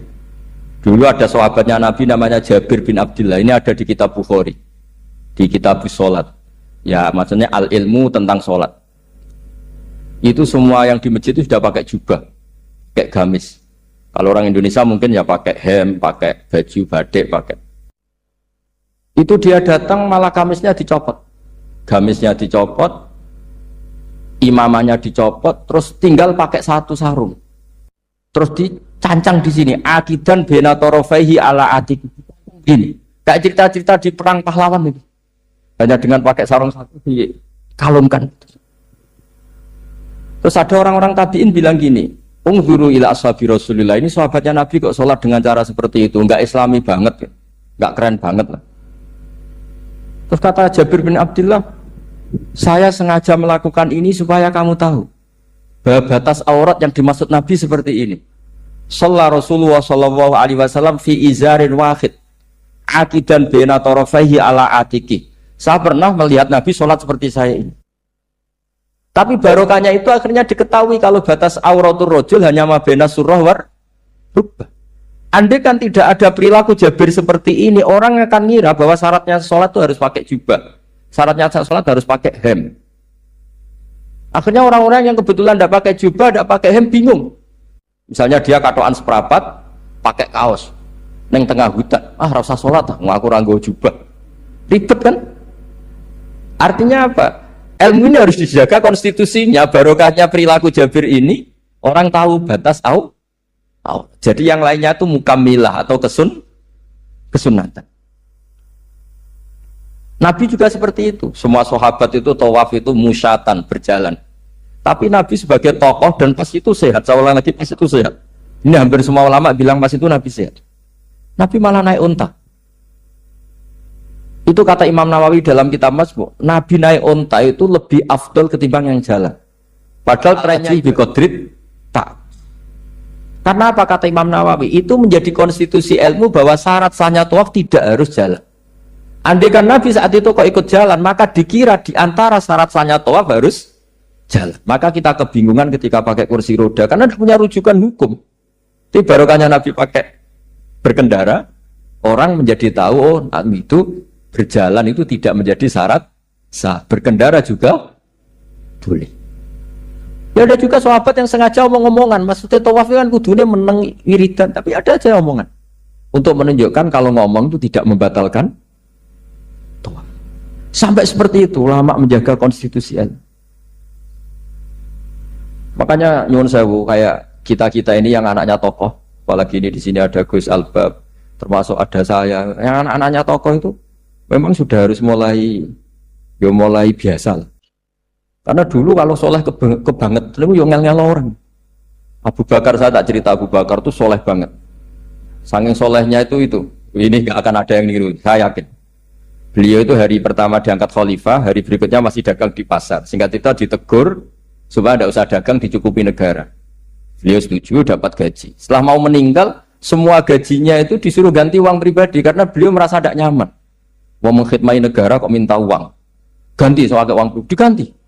Dulu ada sahabatnya Nabi namanya Jabir bin Abdullah, ini ada di kitab Bukhari, di kitab Sholat. Ya maksudnya al-ilmu tentang sholat. Itu semua yang di masjid itu sudah pakai jubah, kayak gamis. Kalau orang Indonesia mungkin ya pakai hem, pakai baju batik, pakai. Itu dia datang malah gamisnya dicopot, gamisnya dicopot, imamannya dicopot, terus tinggal pakai satu sarung. Terus dicancang di sini, akidan benatorofaihi ala atik. Ini kayak cerita-cerita di perang pahlawan itu. Hanya dengan pakai sarung satu dikalungkan. Terus ada orang-orang tabiin bilang gini, unzuru ila ashabi Rasulillah, ini sahabatnya Nabi kok sholat dengan cara seperti itu, enggak islami banget, enggak keren banget lah. Terus kata Jabir bin Abdullah, saya sengaja melakukan ini supaya kamu tahu bahwa batas aurat yang dimaksud Nabi seperti ini. Shalla Rasulullah sallallahu alaihi wasallam fi izarin wahid akidan baina tarafaihi ala atiki. Saya pernah melihat Nabi sholat seperti saya ini. Tapi barokahnya itu akhirnya diketahui kalau batas auratul rojul hanya mabena surah war rubah. Andai kan tidak ada perilaku Jabir seperti ini, orang akan ngira bahwa syaratnya sholat itu harus pakai jubah, syaratnya sholat harus pakai hem. Akhirnya orang-orang yang kebetulan tidak pakai jubah, tidak pakai hem bingung. Misalnya dia katoan seperapat, pakai kaos, neng tengah hutan, rasa sholat, ngaku ranggo jubah, ribet kan? Artinya apa? Ilmu ini harus dijaga konstitusinya, barokahnya perilaku Jabir ini, orang tahu batas jadi yang lainnya itu mukamilah atau kesunatan. Nabi juga seperti itu. Semua sahabat itu tawaf itu musyatan, berjalan. Tapi Nabi sebagai tokoh dan pas itu sehat. Saya ulang lagi, pas itu sehat. Ini hampir semua ulama bilang pas itu Nabi sehat. Nabi malah naik unta. Itu kata Imam Nawawi dalam kitab Masmu, Nabi naik unta itu lebih afdol ketimbang yang jalan. Padahal trennya biqadrit tak. Karena apa kata Imam Nawawi? Itu menjadi konstitusi ilmu bahwa syarat sahnya tawaf tidak harus jalan. Andai kan Nabi saat itu kok ikut jalan, maka dikira di antara syarat sahnya tawaf harus jalan. Maka kita kebingungan ketika pakai kursi roda karena tidak punya rujukan hukum. Tapi barokahnya Nabi pakai berkendara, orang menjadi tahu oh Nabi itu berjalan itu tidak menjadi syarat sah. Berkendara juga boleh. Ya ada juga sahabat yang sengaja omong-omongan, maksudnya tawaf kan kudunya meneng wiridan, tapi ada aja omongan untuk menunjukkan kalau ngomong itu tidak membatalkan tawaf. Sampai seperti itu ulama menjaga konstitusi. Makanya nyuwun sewu kayak kita ini yang anaknya tokoh, apalagi ini di sini ada Gus Albab, termasuk ada saya, yang anak-anaknya tokoh itu memang sudah harus mulai biasa lah. Karena dulu kalau soleh kebanget, itu yang ngel-ngel orang. Abu Bakar, saya tak cerita Abu Bakar itu soleh banget. Saking solehnya itu, ini nggak akan ada yang niru, saya yakin. Beliau itu hari pertama diangkat khalifah, hari berikutnya masih dagang di pasar. Singkat cerita ditegur supaya tidak usah dagang, dicukupi negara. Beliau setuju, dapat gaji. Setelah mau meninggal, semua gajinya itu disuruh ganti uang pribadi karena beliau merasa tidak nyaman. Mau mengkhidmati negara kok minta uang, ganti soalnya uang diganti.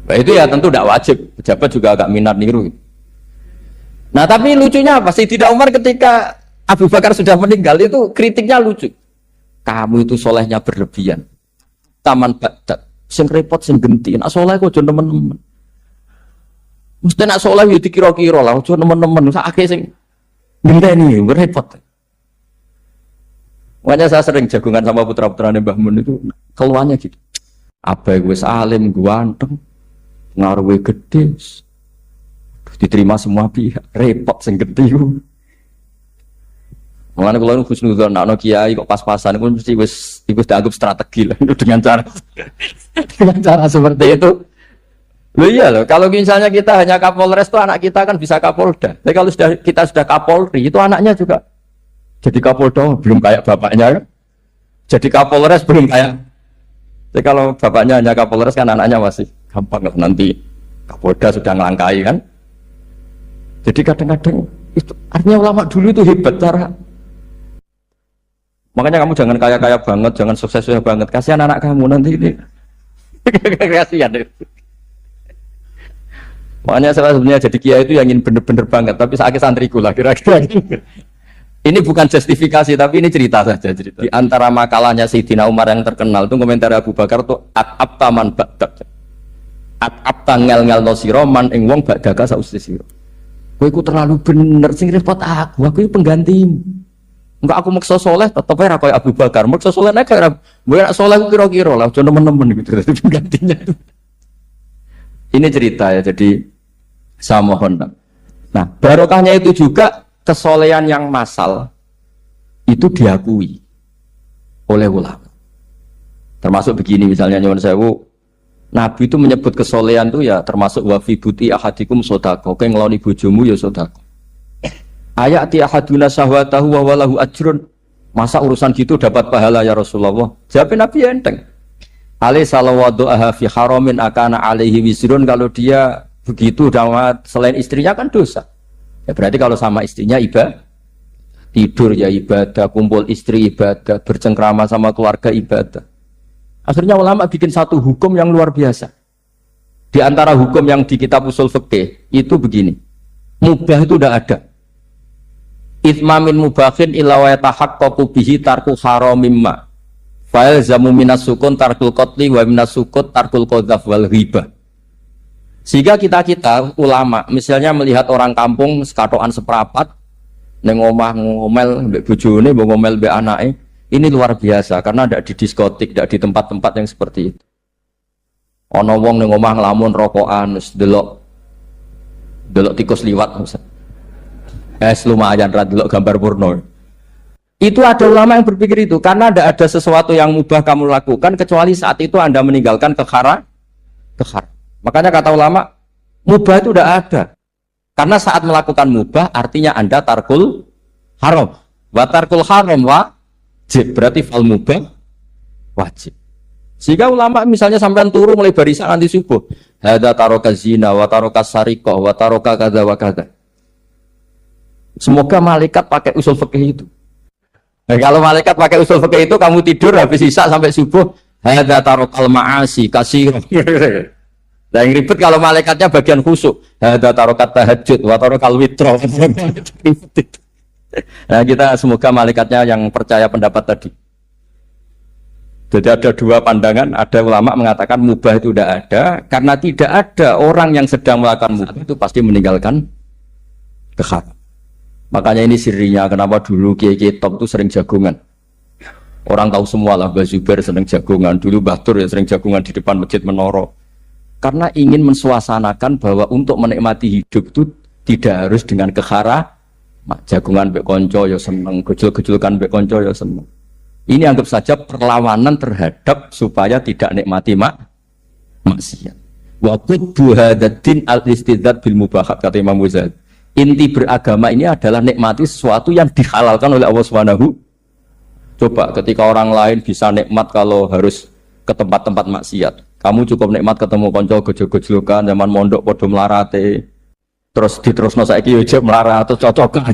Nah, itu ya tentu tidak wajib, pejabat juga agak minat niru. Nah tapi lucunya apa? Sayyidina Umar ketika Abu Bakar sudah meninggal itu kritiknya lucu. Kamu itu solehnya berlebihan. Taman badak, sing repot sing genti. Nak soleh kok aja nemen-nemen. Mesti nak soleh ya dikira-kira lah, aja nemen-nemen. Sakake sing genteni repot. Makanya saya sering jagungan sama putra-putrane Mbah Mun itu keluarnya gitu. Abai wis alim, ganteng, ngaruhe gede, diterima semua pihak, repot sing gede iku. Mulane kula nu husnudzon ana kiai kok pas-pasan iku mesti wis dianggap strategi lah dengan cara seperti itu. Loh iya loh, kalau misalnya kita hanya Kapolres itu anak kita kan bisa Kapolda. Tapi kalau kita sudah Kapolri itu anaknya juga jadi Kapolda, belum kayak bapaknya kan. Jadi Kapolres belum kayak. Jadi kalau bapaknya hanya Kapolres kan anaknya masih gampang nanti Kapolda sudah ngelangkai kan. Jadi kadang-kadang itu artinya ulama dulu itu hebat cara. Makanya kamu jangan kaya-kaya banget, jangan sukses-sukses banget. Kasihan anak kamu nanti ini. Kasihan. Makanya saya sebenarnya jadi kiai itu yang ingin bener-bener banget, tapi saya santriku lah kira-kira. Ini bukan justifikasi, tapi ini cerita saja. Cerita. Di antara makalahnya Sayyidina Umar yang terkenal itu komentar Abu Bakar itu at-abta man ba'dak. At-abta ngel-ngel no siro man ing wong ba'daka sausi siro. Kowe iku terlalu bener sing repot aku iki penggantimu. Enggak aku maksa soleh tetep ora koyo Abu Bakar. Maksa soleh nek ora nak soleh kira-kira lah aja nemen-nemen gitu penggantinya. Ini cerita ya, jadi saya mohon. Nah, barokahnya itu juga kesolehan yang massal itu diakui oleh ulama. Termasuk begini misalnya nyuwun sewu, Nabi itu menyebut kesolehan itu ya termasuk wa fi buti ahadikum sodako, kowe ngeloni bojomu ya sodako. Ayati ahaduna syahwatahu wa walahu ajrun. Masa urusan gitu dapat pahala ya Rasulullah? Jawab Nabi enteng. Ali salawadu'aha fi haramin akana alaihi wizrun, kalau dia begitu dapat selain istrinya kan dosa. Ya berarti kalau sama istrinya ibadah, tidur ya ibadah, kumpul istri ibadah, bercengkrama sama keluarga ibadah. Akhirnya ulama bikin satu hukum yang luar biasa. Di antara hukum yang di kitab usul fikih itu begini. Mubah itu tidak ada. Ithmamin mubahin illa wa yatahaqqaqu bihi tarku haramimma. Fa'il zamu minas sukun tarkul qatli wa minas sukut tarkul qadzaf wal ghibah. Sehingga kita ulama misalnya melihat orang kampung sekatokan seprapat neng omah ngomel mbek bojone, mbok ngomel mbek anake, ini luar biasa karena tidak di diskotik, tidak di tempat-tempat yang seperti itu. Ana wong neng omah nglamun rokokan wis delok tikus liwat misalnya. Lumayan ra delok gambar porno. Itu ada ulama yang berpikir itu karena tidak ada sesuatu yang mubah kamu lakukan kecuali saat itu Anda meninggalkan keharam. Makanya kata ulama, mubah itu tidak ada. Karena saat melakukan mubah artinya Anda tarkul haram. Wa tarkul haram wajib. Berarti fal mubah wajib. Sehingga ulama misalnya sampai turun mulai barisan nanti subuh. Hadza taroka zina wa taroka sariqah wa taroka kadza wa kadza. Semoga malaikat pakai usul fikih itu. Nah, kalau malaikat pakai usul fikih itu kamu tidur habis isya sampai subuh, hadza tarokal ma'asi kasir. Nah, yang ribet kalau malaikatnya bagian khusuk. Hadza tarokat tahajud wa tarokal witro. Nah, kita semoga malaikatnya yang percaya pendapat tadi. Jadi ada dua pandangan, ada ulama mengatakan mubah itu tidak ada, karena tidak ada orang yang sedang melakukan mubah itu pasti meninggalkan keharam. Makanya ini sirinya kenapa dulu kiai-kiai top itu sering jagungan. Orang tahu semua lah, Mbah Zubair sering jagungan, dulu Mbah Tur ya sering jagungan di depan Masjid Menoro. Karena ingin mensuasanakan bahwa untuk menikmati hidup itu tidak harus dengan kekhara. Jagungan mbek konco ya seneng, gejul-gejulkan mbek konco ya seneng. Ini anggap saja perlawanan terhadap supaya tidak nikmati maksiat. Wa quddu hadatin al-istidzad bil mubahat kata Imam Ghazali. Inti beragama ini adalah nikmati sesuatu yang dihalalkan oleh Allah Subhanahu. Coba ketika orang lain bisa nikmat kalau harus ke tempat-tempat maksiat. Kamu cukup nikmat ketemu konco gejol-gejolkan zaman mondok podo melarate. Terus diterusno saiki yo melarat atau cocokan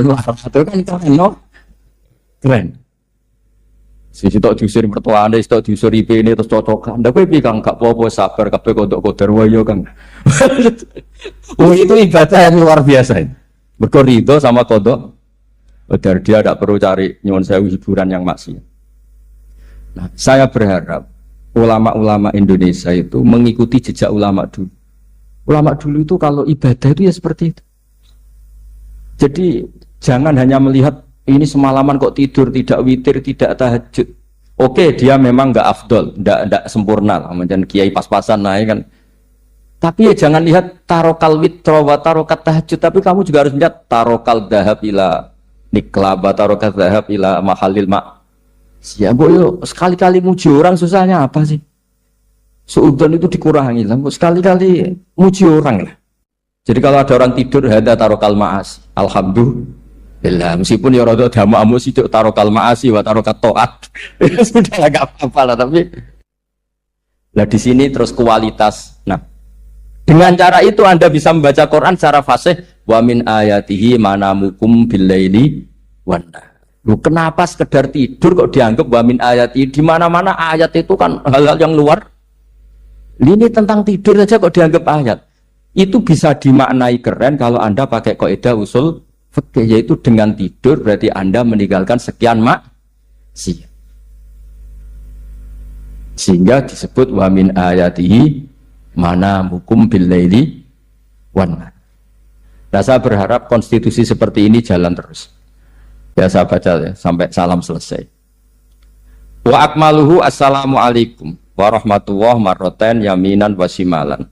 melarat itu kan keren no. Keren. Sisi tok diusir mertuane, tok diusir IP ini terus cocokan. Ndak kowe piye Kang gak apa-apa sabar kabeh kodok kodar wae Kang. Oh itu ibadah yang luar biasa. Mergo ridho sama kodok. Padahal dia tidak perlu cari nyuwun sewu hiburan yang maksiat. Nah, saya berharap ulama-ulama Indonesia itu mengikuti jejak ulama dulu. Ulama dulu itu kalau ibadah itu ya seperti itu. Jadi jangan hanya melihat ini semalaman kok tidur, tidak witir, tidak tahajud. Oke, dia memang nggak afdol, nggak sempurna lah, macam kiai pas-pasan naik kan. Tapi ya jangan lihat tarokal witro wa tarokat tahajud, tapi kamu juga harus lihat tarokal dahab ila niklaba tarokat dahab ila mahalil mak. Siapa yo sekali-kali muji orang susahnya apa sih? Suudzon itu dikurangi lah, sekali-kali muji orang lah. Jadi kalau ada orang tidur hada tarokal maas, alhamdulillah. Meskipun ya rada damu sih tarokal maasi wa tarokat toat, sudah agak apa-apa lah. Tapi lah di sini terus kualitas. Nah, dengan cara itu Anda bisa membaca Quran secara fasih. Wa min ayatihi manamukum billaili wan nahar. Lu kenapa sekedar tidur kok dianggap wa min ayatihi? Di mana-mana ayat itu kan hal-hal yang luar. Ini tentang tidur saja kok dianggap ayat. Itu bisa dimaknai keren kalau Anda pakai kaidah usul fikih, yaitu dengan tidur berarti Anda meninggalkan sekian maksiat. Sehingga disebut wa min ayatihi manamukum billaili wan nahar. Nah, saya berharap konstitusi seperti ini jalan terus. Ya saya baca ya, sampai salam selesai. Wa akmaluhu assalamualaikum warahmatullahi marroten yaminan wasimalan.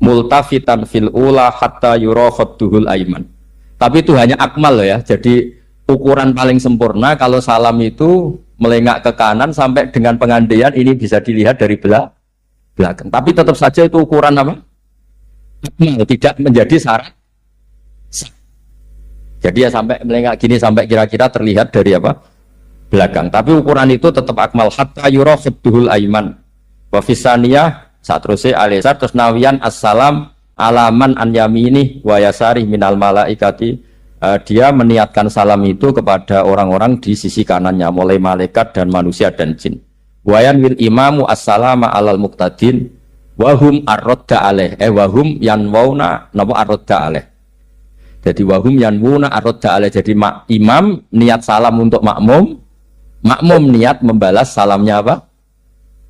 Multafitan fil ula hatta yura khadduhul aiman. Tapi itu hanya akmal ya. Jadi ukuran paling sempurna kalau salam itu melengak ke kanan sampai dengan pengandaian ini bisa dilihat dari belakang. Tapi tetap saja itu ukuran apa? Akmal, tidak menjadi syarat. Jadi ya sampai melengak gini sampai kira-kira terlihat dari apa? Belakang. Tapi ukuran itu tetap akmal hatta yura khadduhul aiman. Wa fisaniyah saat terusnya alisar terus nawian assalam alaman an yamini wa yasari minal malaikati. Dia meniatkan salam itu kepada orang-orang di sisi kanannya mulai malaikat dan manusia dan jin. Wayan wil imamu assalama alal muqtadin wahum arrodda aleh wahum yanwauna napa arrodda aleh. Jadi wahum yanwuna arrodda aleh. Jadi imam niat salam untuk makmum, makmum niat membalas salamnya apa?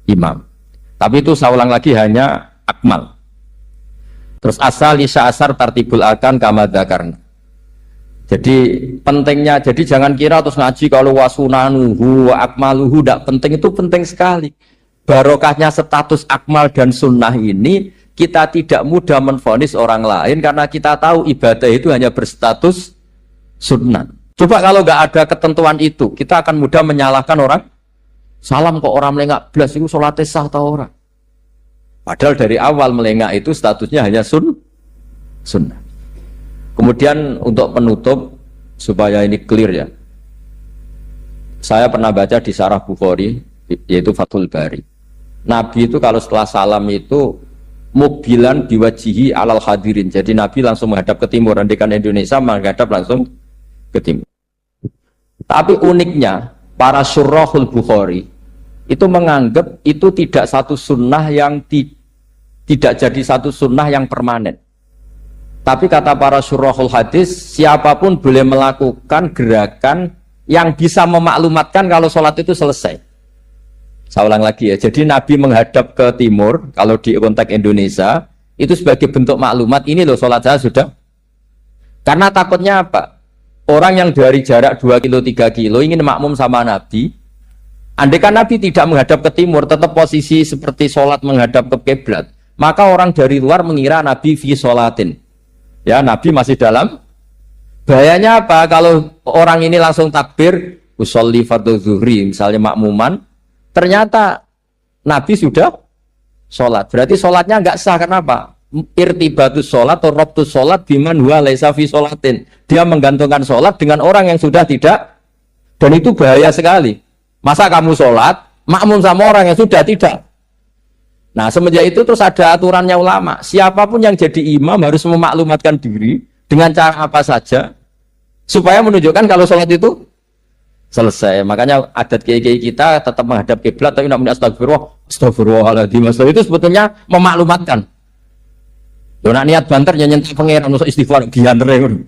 Imam. Tapi itu saya ulang lagi hanya akmal. Terus asal isya asar tartibul akan kama dzakarna. Jadi pentingnya, jadi jangan kira terus ngaji kalau wasunanuhu wa akmaluhu tidak penting, itu penting sekali. Barokahnya status akmal dan sunnah ini kita tidak mudah menvonis orang lain karena kita tahu ibadah itu hanya berstatus sunnah. Coba kalau nggak ada ketentuan itu, kita akan mudah menyalahkan orang. Salam kok orang melengak belas itu sholatnya sah atau orang? Padahal dari awal melengak itu statusnya hanya sunnah. Kemudian untuk penutup supaya ini clear ya, saya pernah baca di Syarah Bukhari yaitu Fathul Bari. Nabi itu kalau setelah salam itu mubilan biwajihi alal hadirin. Jadi Nabi langsung menghadap ke timur. Andikan Indonesia menghadap langsung ke timur. Tapi uniknya para syurahul Bukhari itu menganggap itu tidak satu sunnah yang tidak jadi satu sunnah yang permanen. Tapi kata para syurahul hadis, siapapun boleh melakukan gerakan yang bisa memaklumatkan kalau sholat itu selesai. Saya ulang lagi ya. Jadi Nabi menghadap ke timur, kalau di konteks Indonesia, itu sebagai bentuk maklumat, ini loh sholat saya sudah. Karena takutnya apa? Orang yang dari jarak 2 kilo, 3 kilo ingin makmum sama Nabi. Andai kan Nabi tidak menghadap ke timur, tetap posisi seperti sholat menghadap ke kiblat, maka orang dari luar mengira Nabi fi sholatin. Ya, Nabi masih dalam. Bahayanya apa? Kalau orang ini langsung takbir, usolli fardhu zuhri, misalnya makmuman, ternyata Nabi sudah sholat. Berarti sholatnya nggak sah. Kenapa? Irtibatus sholat atau robtus sholat biman huwa laisa fi sholatin. Dia menggantungkan sholat dengan orang yang sudah tidak. Dan itu bahaya sekali. Masa kamu sholat, makmum sama orang yang sudah tidak. Nah, semenjak itu terus ada aturannya ulama. Siapapun yang jadi imam harus memaklumatkan diri dengan cara apa saja supaya menunjukkan kalau sholat itu selesai. Makanya adat kiai-kiai kita tetap menghadap kiblat tapi namanya astagfirullahaladzim. Itu sebetulnya memaklumatkan. Loh, nak niat banter nyentuh pangeran usah istighfar giantre ngono.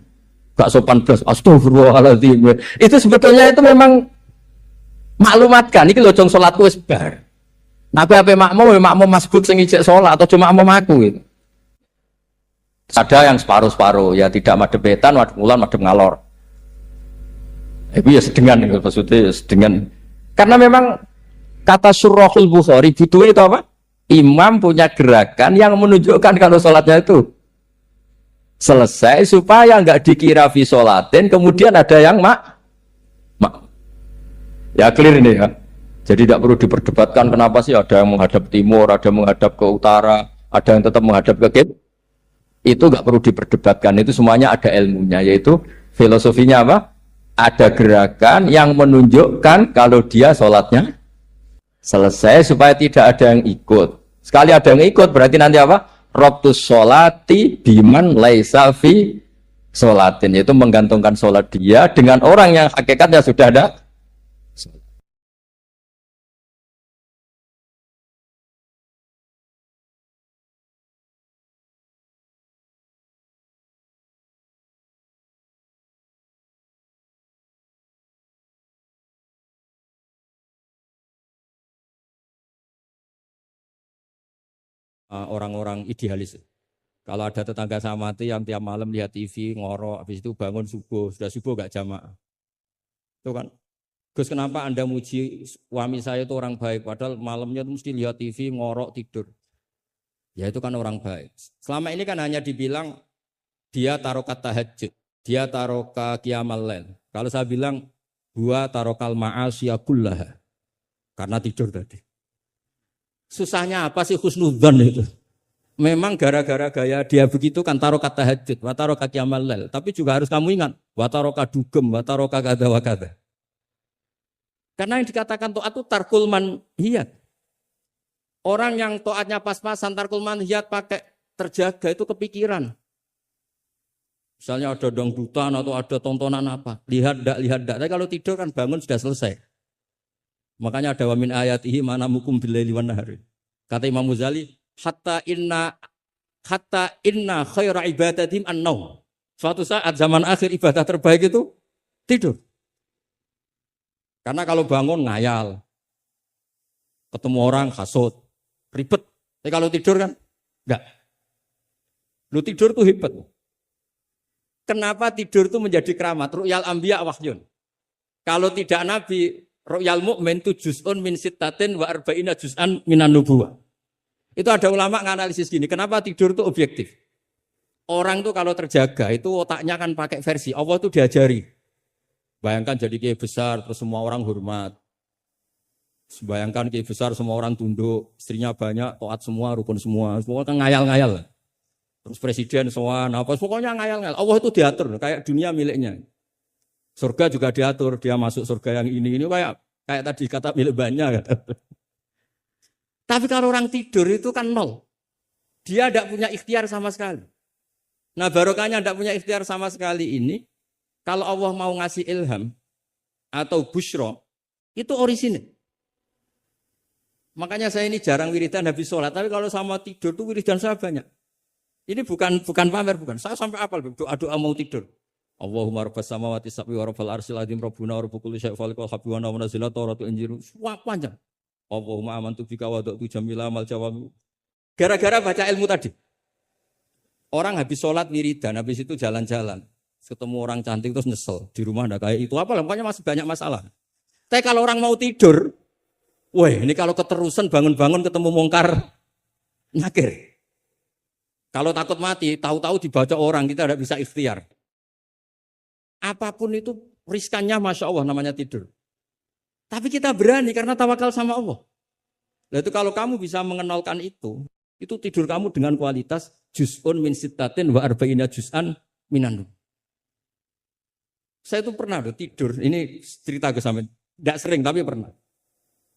Gak sopan blas. Astagfirullahaladzim. Itu sebetulnya itu memang maklumatkan iki lho jong salatku wis bar. Nabi ape makmum masbuk sing ijek salat atau cuma makmum aku gitu. Ada yang separuh-separuh ya tidak madhep wetan, madhep kulon, madhep ngalor. Itu ya sedengan maksudnya sedengan. Karena memang kata Surahul Bukhari butuh itu apa? Imam punya gerakan yang menunjukkan kalau sholatnya itu selesai supaya nggak dikira fi sholatin kemudian ada yang mak. Ya clear ini ya. Jadi tidak perlu diperdebatkan kenapa sih ada yang menghadap timur, ada yang menghadap ke utara, ada yang tetap menghadap ke kiblat. Itu nggak perlu diperdebatkan. Itu semuanya ada ilmunya, yaitu filosofinya apa? Ada gerakan yang menunjukkan kalau dia sholatnya selesai supaya tidak ada yang ikut. Sekali ada yang ikut berarti nanti apa? Robtus sholati biman laisa fi sholatin, yaitu menggantungkan sholat dia dengan orang yang hakikatnya sudah ada. Orang-orang idealis. Kalau ada tetangga sama mati yang tiap malam lihat TV, ngorok, habis itu bangun subuh, sudah subuh gak jamaah. Itu kan, Gus kenapa Anda muji suami saya itu orang baik, padahal malamnya itu mesti lihat TV, ngorok, tidur. Ya itu kan orang baik. Selama ini kan hanya dibilang dia tarokat tahajud, dia tarokat qiyamal lail. Kalau saya bilang, gua tarokal ma'asya kullaha, karena tidur tadi. Susahnya apa sih husnudzon itu? Memang gara-gara gaya dia begitu kan tarokat tahajud, wa tarokat qiyamal lail. Tapi juga harus kamu ingat, wa tarokat dugem, wa tarokat kada wa kada. Karena yang dikatakan taat itu tarkul manhiyat. Orang yang taatnya pas-pasan tarkul manhiyat pakai terjaga itu kepikiran. Misalnya ada dangdutan atau ada tontonan apa, lihat dak. Tapi kalau tidur kan bangun sudah selesai. Makanya ada wamin ayatihi mana mukum bilaili wan nahari. Kata Imam Muzali, hatta inna khaira ibadatim an-naum. Suatu saat zaman akhir ibadah terbaik itu tidur. Karena kalau bangun ngayal, ketemu orang hasut, ribet. Tapi kalau tidur kan enggak. Lu tidur tuh hebat. Kenapa tidur itu menjadi keramat? Ru'yal anbiya wahyun. Kalau tidak nabi, Ru'yal mu'min itu juz'un min sittatin wa arba'ina juz'an minan nubuwah. Itu ada ulama nganalisis gini, kenapa tidur itu objektif? Orang tuh kalau terjaga, itu otaknya kan pakai versi, Allah tuh diajari. Bayangkan jadi kiai besar, terus semua orang hormat. Bayangkan kiai besar, semua orang tunduk, istrinya banyak, taat semua, rukun semua kan ngayal-ngayal. Terus presiden semua, pokoknya ngayal-ngayal. Allah itu diatur, kayak dunia miliknya. Surga juga diatur, dia masuk surga yang ini kayak tadi kata milik banyak. Tapi kalau orang tidur itu kan nol. Dia tidak punya ikhtiar sama sekali. Nah barokahnya tidak punya ikhtiar sama sekali ini, kalau Allah mau ngasih ilham atau busyra, itu orisinil. Makanya saya ini jarang wiridan habis sholat, tapi kalau sama tidur tuh wiridan saya banyak. Ini bukan pamer, bukan. Saya sampai apal doa-doa mau tidur. Allahumma rabbas samawati sab'i wa rabbal arsyil azim rabbuna wa rabbul kulli syai'in khaliqul habbi wa nazzila tawratul injil. Wah panjang. Allahumma amantu bika wa da'tu jamila amal jawab. Gara-gara baca ilmu tadi. Orang habis sholat wiridan, habis itu jalan-jalan. Ketemu orang cantik terus nyesel. Di rumah enggak kayak itu. Apa pokoknya masih banyak masalah. Tapi kalau orang mau tidur, wah ini kalau keterusan bangun-bangun ketemu mungkar, nakir. Kalau takut mati, tahu-tahu dibaca orang, kita tidak bisa ikhtiar. Apapun itu riskannya Masya Allah namanya tidur. Tapi kita berani karena tawakal sama Allah. Nah itu kalau kamu bisa mengenalkan itu tidur kamu dengan kualitas juz'un min sittatin wa arba'ina juz'an minan. Saya itu pernah tidur, ini cerita ke sampean. Tidak sering tapi pernah.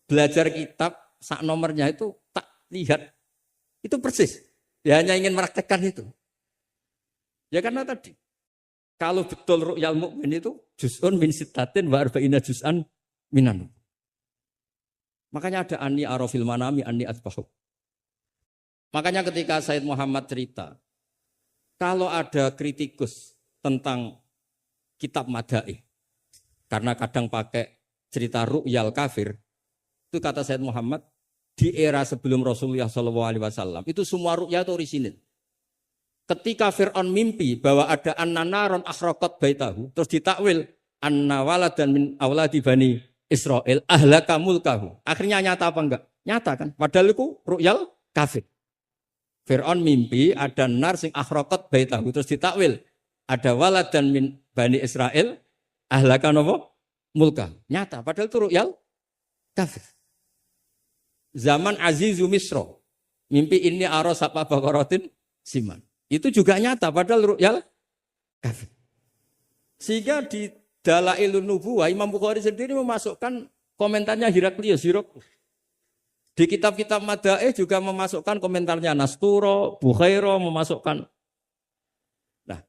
Belajar kitab, sak nomornya itu tak lihat. Itu persis. Dia hanya ingin meraktekkan itu. Ya karena tadi. Kalau betul ru'yal mu'min itu juz'un min sittatin wa arba'ina juz'an minan. Makanya ada anni arafil manami anni atbahu. Makanya ketika Said Muhammad cerita, kalau ada kritikus tentang kitab Madaih, karena kadang pakai cerita ru'yal kafir, itu kata Said Muhammad, di era sebelum Rasulullah SAW, itu semua ru'ya itu orisinil. Ketika Fir'aun mimpi bahwa ada an-naron akhraqat baitahu, terus ditakwil, anna waladan min awladi bani Israel ahlaka mulkahu. Akhirnya nyata apa enggak? Nyata kan? Padahal itu ru'yal kafir. Fir'aun mimpi ada nar sing akhraqat baitahu, terus ditakwil ada waladan min bani Israel ahlaka nopo mulkahu. Nyata, padahal itu ru'yal kafir. Zaman Azizu Misro, mimpi ini aros apa bakaratin siman. Itu juga nyata, padahal ru'yal kafir. Sehingga di Dalailun Nubuwah, Imam Bukhari sendiri memasukkan komentarnya Heraklius. Di kitab-kitab Madaih juga memasukkan komentarnya Nasturo, Bukhairo memasukkan. Nah,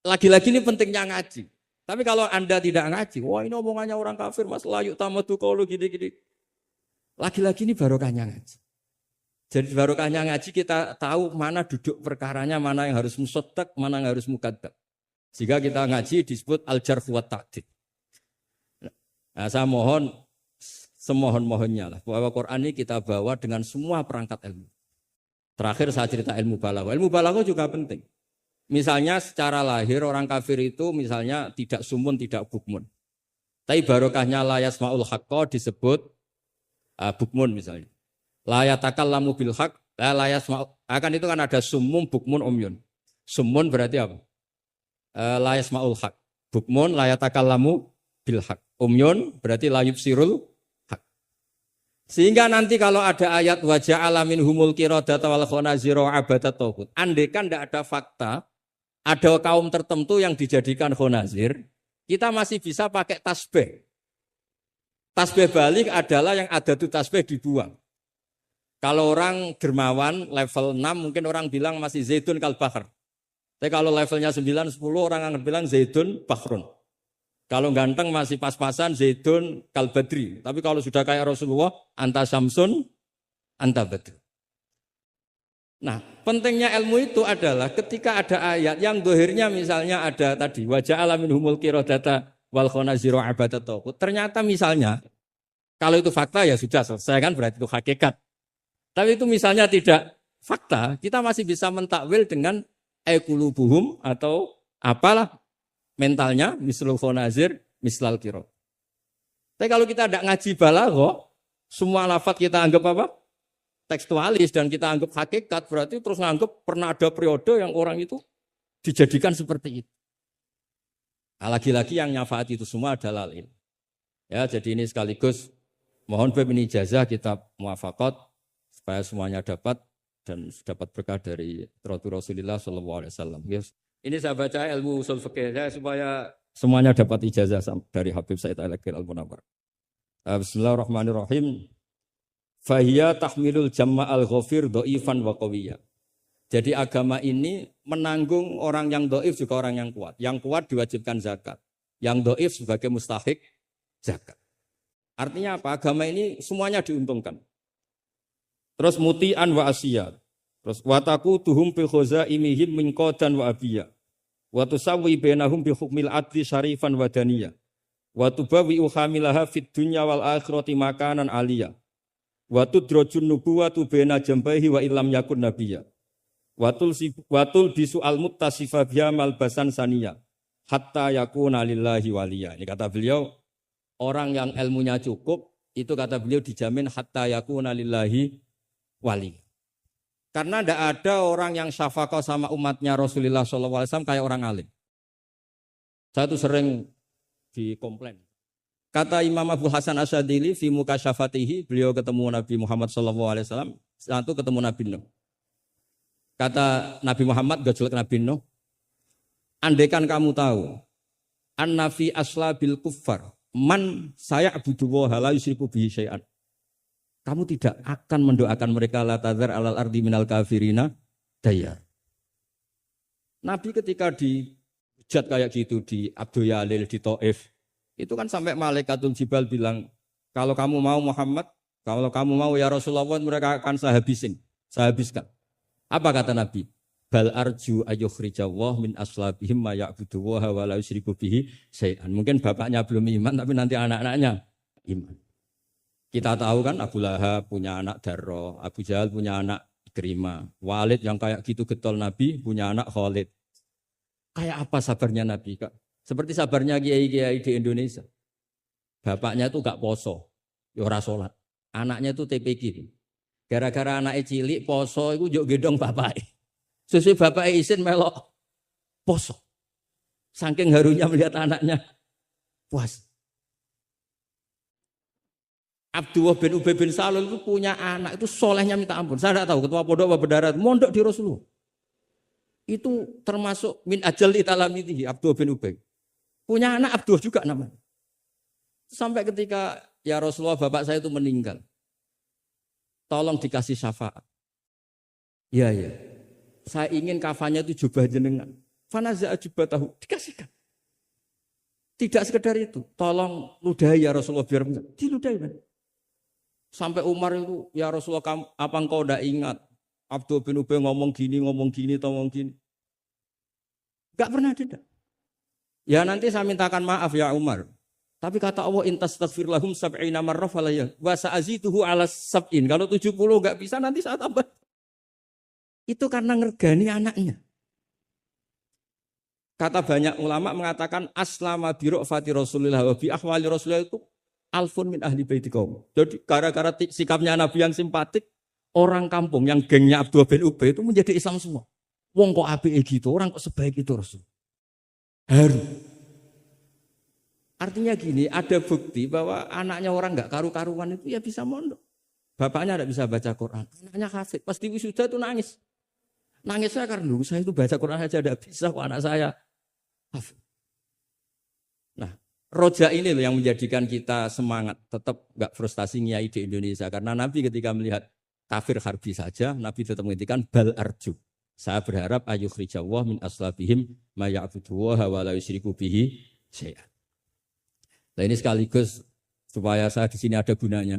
lagi-lagi ini pentingnya ngaji. Tapi kalau Anda tidak ngaji, wah ini omongannya orang kafir, mas layu tamadu qaulu gini-gini. Lagi-lagi ini barokahnya ngaji. Jadi barokahnya ngaji kita tahu mana duduk perkaranya, mana yang harus musaddaq, mana yang harus mukadzab. Jika kita ngaji disebut al-jarh wa ta'dil. Nah, saya mohon semohon-mohonnya lah bahwa Quran ini kita bawa dengan semua perangkat ilmu. Terakhir saya cerita ilmu balaghah. Ilmu balaghah juga penting. Misalnya secara lahir orang kafir itu misalnya tidak sumun, tidak bukmun. Tapi barokahnya la yasmaul haqqa disebut bukmun misalnya. La yatakallamu bil haqq, la yasmaul. Akan itu kan ada sumum, bukmun, umyun. Sumun berarti apa? La yasmaul haq. Bukmun la yatakallamu bil haq. Umyun berarti la yubsirul haq. Sehingga nanti kalau ada ayat wa ja'ala minhumul qiradata wal khanazira abadat tauhid. Andaikan tidak ada fakta, ada kaum tertentu yang dijadikan khanazir, kita masih bisa pakai tasbih. Tasbih balik adalah yang ada itu tasbih dibuang. Kalau orang dermawan level 6 mungkin orang bilang masih zaitun kal bahr. Tapi kalau levelnya 9-10 orang akan bilang Zaidun Bakhrun. Kalau ganteng masih pas-pasan Zaidun Kalbadri. Tapi kalau sudah kayak Rasulullah, anta Samsun, anta Badr. Nah, pentingnya ilmu itu adalah ketika ada ayat yang dohirnya misalnya ada tadi wajah alamin humul qiradata wal khonaziro abadat tauhid. Ternyata misalnya kalau itu fakta ya sudah selesai kan berarti itu hakikat. Tapi itu misalnya tidak fakta, kita masih bisa mentakwil dengan ekulubuhum atau apalah mentalnya mislul khonazir mislal kiro. Tapi kalau kita tidak ngaji balaghah, semua lafaz kita anggap apa? Tekstualis dan kita anggap hakikat, berarti terus nganggap pernah ada periode yang orang itu dijadikan seperti itu. Nah, lagi-lagi yang nyafaat itu semua adalah ilmu. Ya, jadi ini sekaligus mohon ini ijazah kitab muwafaqat supaya semuanya dapat dan dapat berkah dari Rasulullah SAW. Yes. Ini saya baca ilmu usul fikih saya supaya semuanya dapat ijazah dari Habib Said Al-Akhir Al-Munawwar. Bismillahirrahmanirrahim. Fahiya tahmilul jamma al-ghafir do'ifan wa qawiyya. Jadi agama ini menanggung orang yang do'if juga orang yang kuat. Yang kuat diwajibkan zakat. Yang do'if sebagai mustahik zakat. Artinya apa? Agama ini semuanya diuntungkan. Terus muti'an wa asiyat. Terus wataku tuhum bi khazaimihim min qadan wa abiyya. Wa tusawwi bainahum bi hukmil adli syarifan wa daniyya. Wa tubawi uhamilaha fid dunya wal akhirati makanan aliyya. Wa tudrajun nubuwatu baina jambaihi wa illam yakun nabiyya. Watul bisu al muttasifa biha malbasan saniya hatta yakuna lillahi waliya. Ini kata beliau, orang yang ilmunya cukup itu kata beliau dijamin hatta yakuna lillahi wali. Karena tidak ada orang yang syafaqah sama umatnya Rasulullah SAW kayak orang alim. Saya tuh sering dikomplain. Kata Imam Abu Hasan Asyadili fi mukasyafatihi, beliau ketemu Nabi Muhammad SAW, satu ketemu Nabi Nuh. Kata Nabi Muhammad, gojolek Nabi Nuh, andaikan kamu tahu, anna fi aslabil kuffar, man saya abudullaha la yusyriku bihi syai'an. Kamu tidak akan mendoakan mereka la tadzar alal ardi minal kafirina dayar. Nabi ketika dihujat kayak gitu di Abdul Yalil, di Taif, itu kan sampai Malaikatul Jibal bilang, kalau kamu mau Muhammad, kalau kamu mau ya Rasulullah, mereka akan saya habiskan. Apa kata Nabi? Bal arju ayyukhrijallah min aslabihim ma ya'budullaha wa la yusyriku bihi syai'an. Mungkin bapaknya belum iman, tapi nanti anak-anaknya iman. Kita tahu kan Abu Lahab punya anak Darro, Abu Jahal punya anak Ikrimah, Walid yang kayak gitu getol Nabi punya anak Khalid. Kayak apa sabarnya Nabi, Kak? Seperti sabarnya kiai-kiai di Indonesia. Bapaknya itu gak poso, ya ora salat. Anaknya itu TPQ. Gara-gara anaknya cilik poso itu njuk gendong bapaknya. Sesuai bapaknya izin melok poso. Saking harunya melihat anaknya puas. Abdullah bin Ubay bin Salul itu punya anak itu solehnya minta ampun. Saya tidak tahu ketua pondok apa berdarat mondok di Rasulullah. Itu termasuk min ajal italamitihi Abdullah bin Ubay. Punya anak Abdullah juga namanya. Sampai ketika ya Rasulullah bapak saya itu meninggal. Tolong dikasih syafaat. Ya. Saya ingin kafannya itu jubah jenengan. Fanaza'a jubatahu. Dikasihkan. Tidak sekedar itu. Tolong ludahi ya Rasulullah biar diludahi. Sampai Umar itu, ya Rasulullah apa engkau tidak ingat? Abdul bin Ubay ngomong gini. Gak pernah tidak. Ya nanti saya mintakan maaf ya Umar. Tapi kata Allah, intastaghfir lahum sab'ina marrah falayya wa sa'azituhu ala sab'in. Kalau 70 enggak bisa nanti saya tambah. Itu karena ngergani anaknya. Kata banyak ulama mengatakan aslama bi ra'fati Rasulillah wa bi ahwali Rasulillah itu alfun min ahli baiti qaum. Jadi gara-gara sikapnya Nabi yang simpatik, orang kampung yang gengnya Abdullah bin Ubay itu menjadi Islam semua. Wong kok apike gitu, orang kok sebaik itu Rasul. Haru. Artinya gini, ada bukti bahwa anaknya orang enggak karu-karuan itu ya bisa mondok. Bapaknya enggak bisa baca Quran, anaknya hafid. Pas di wisuda itu nangis. Nangisnya karena dulu saya itu baca Quran aja enggak bisa kok anak saya hafid. Nah, roja ini loh yang menjadikan kita semangat, tetap enggak frustasi nyai di Indonesia. Karena Nabi ketika melihat kafir harbi saja, Nabi tetap menghentikan bal arju. Saya berharap ayyukhrijawah min aslabihim ma ya'budullaha wa la yusyriku bihi syai'an. Nah ini sekaligus supaya saya di sini ada gunanya.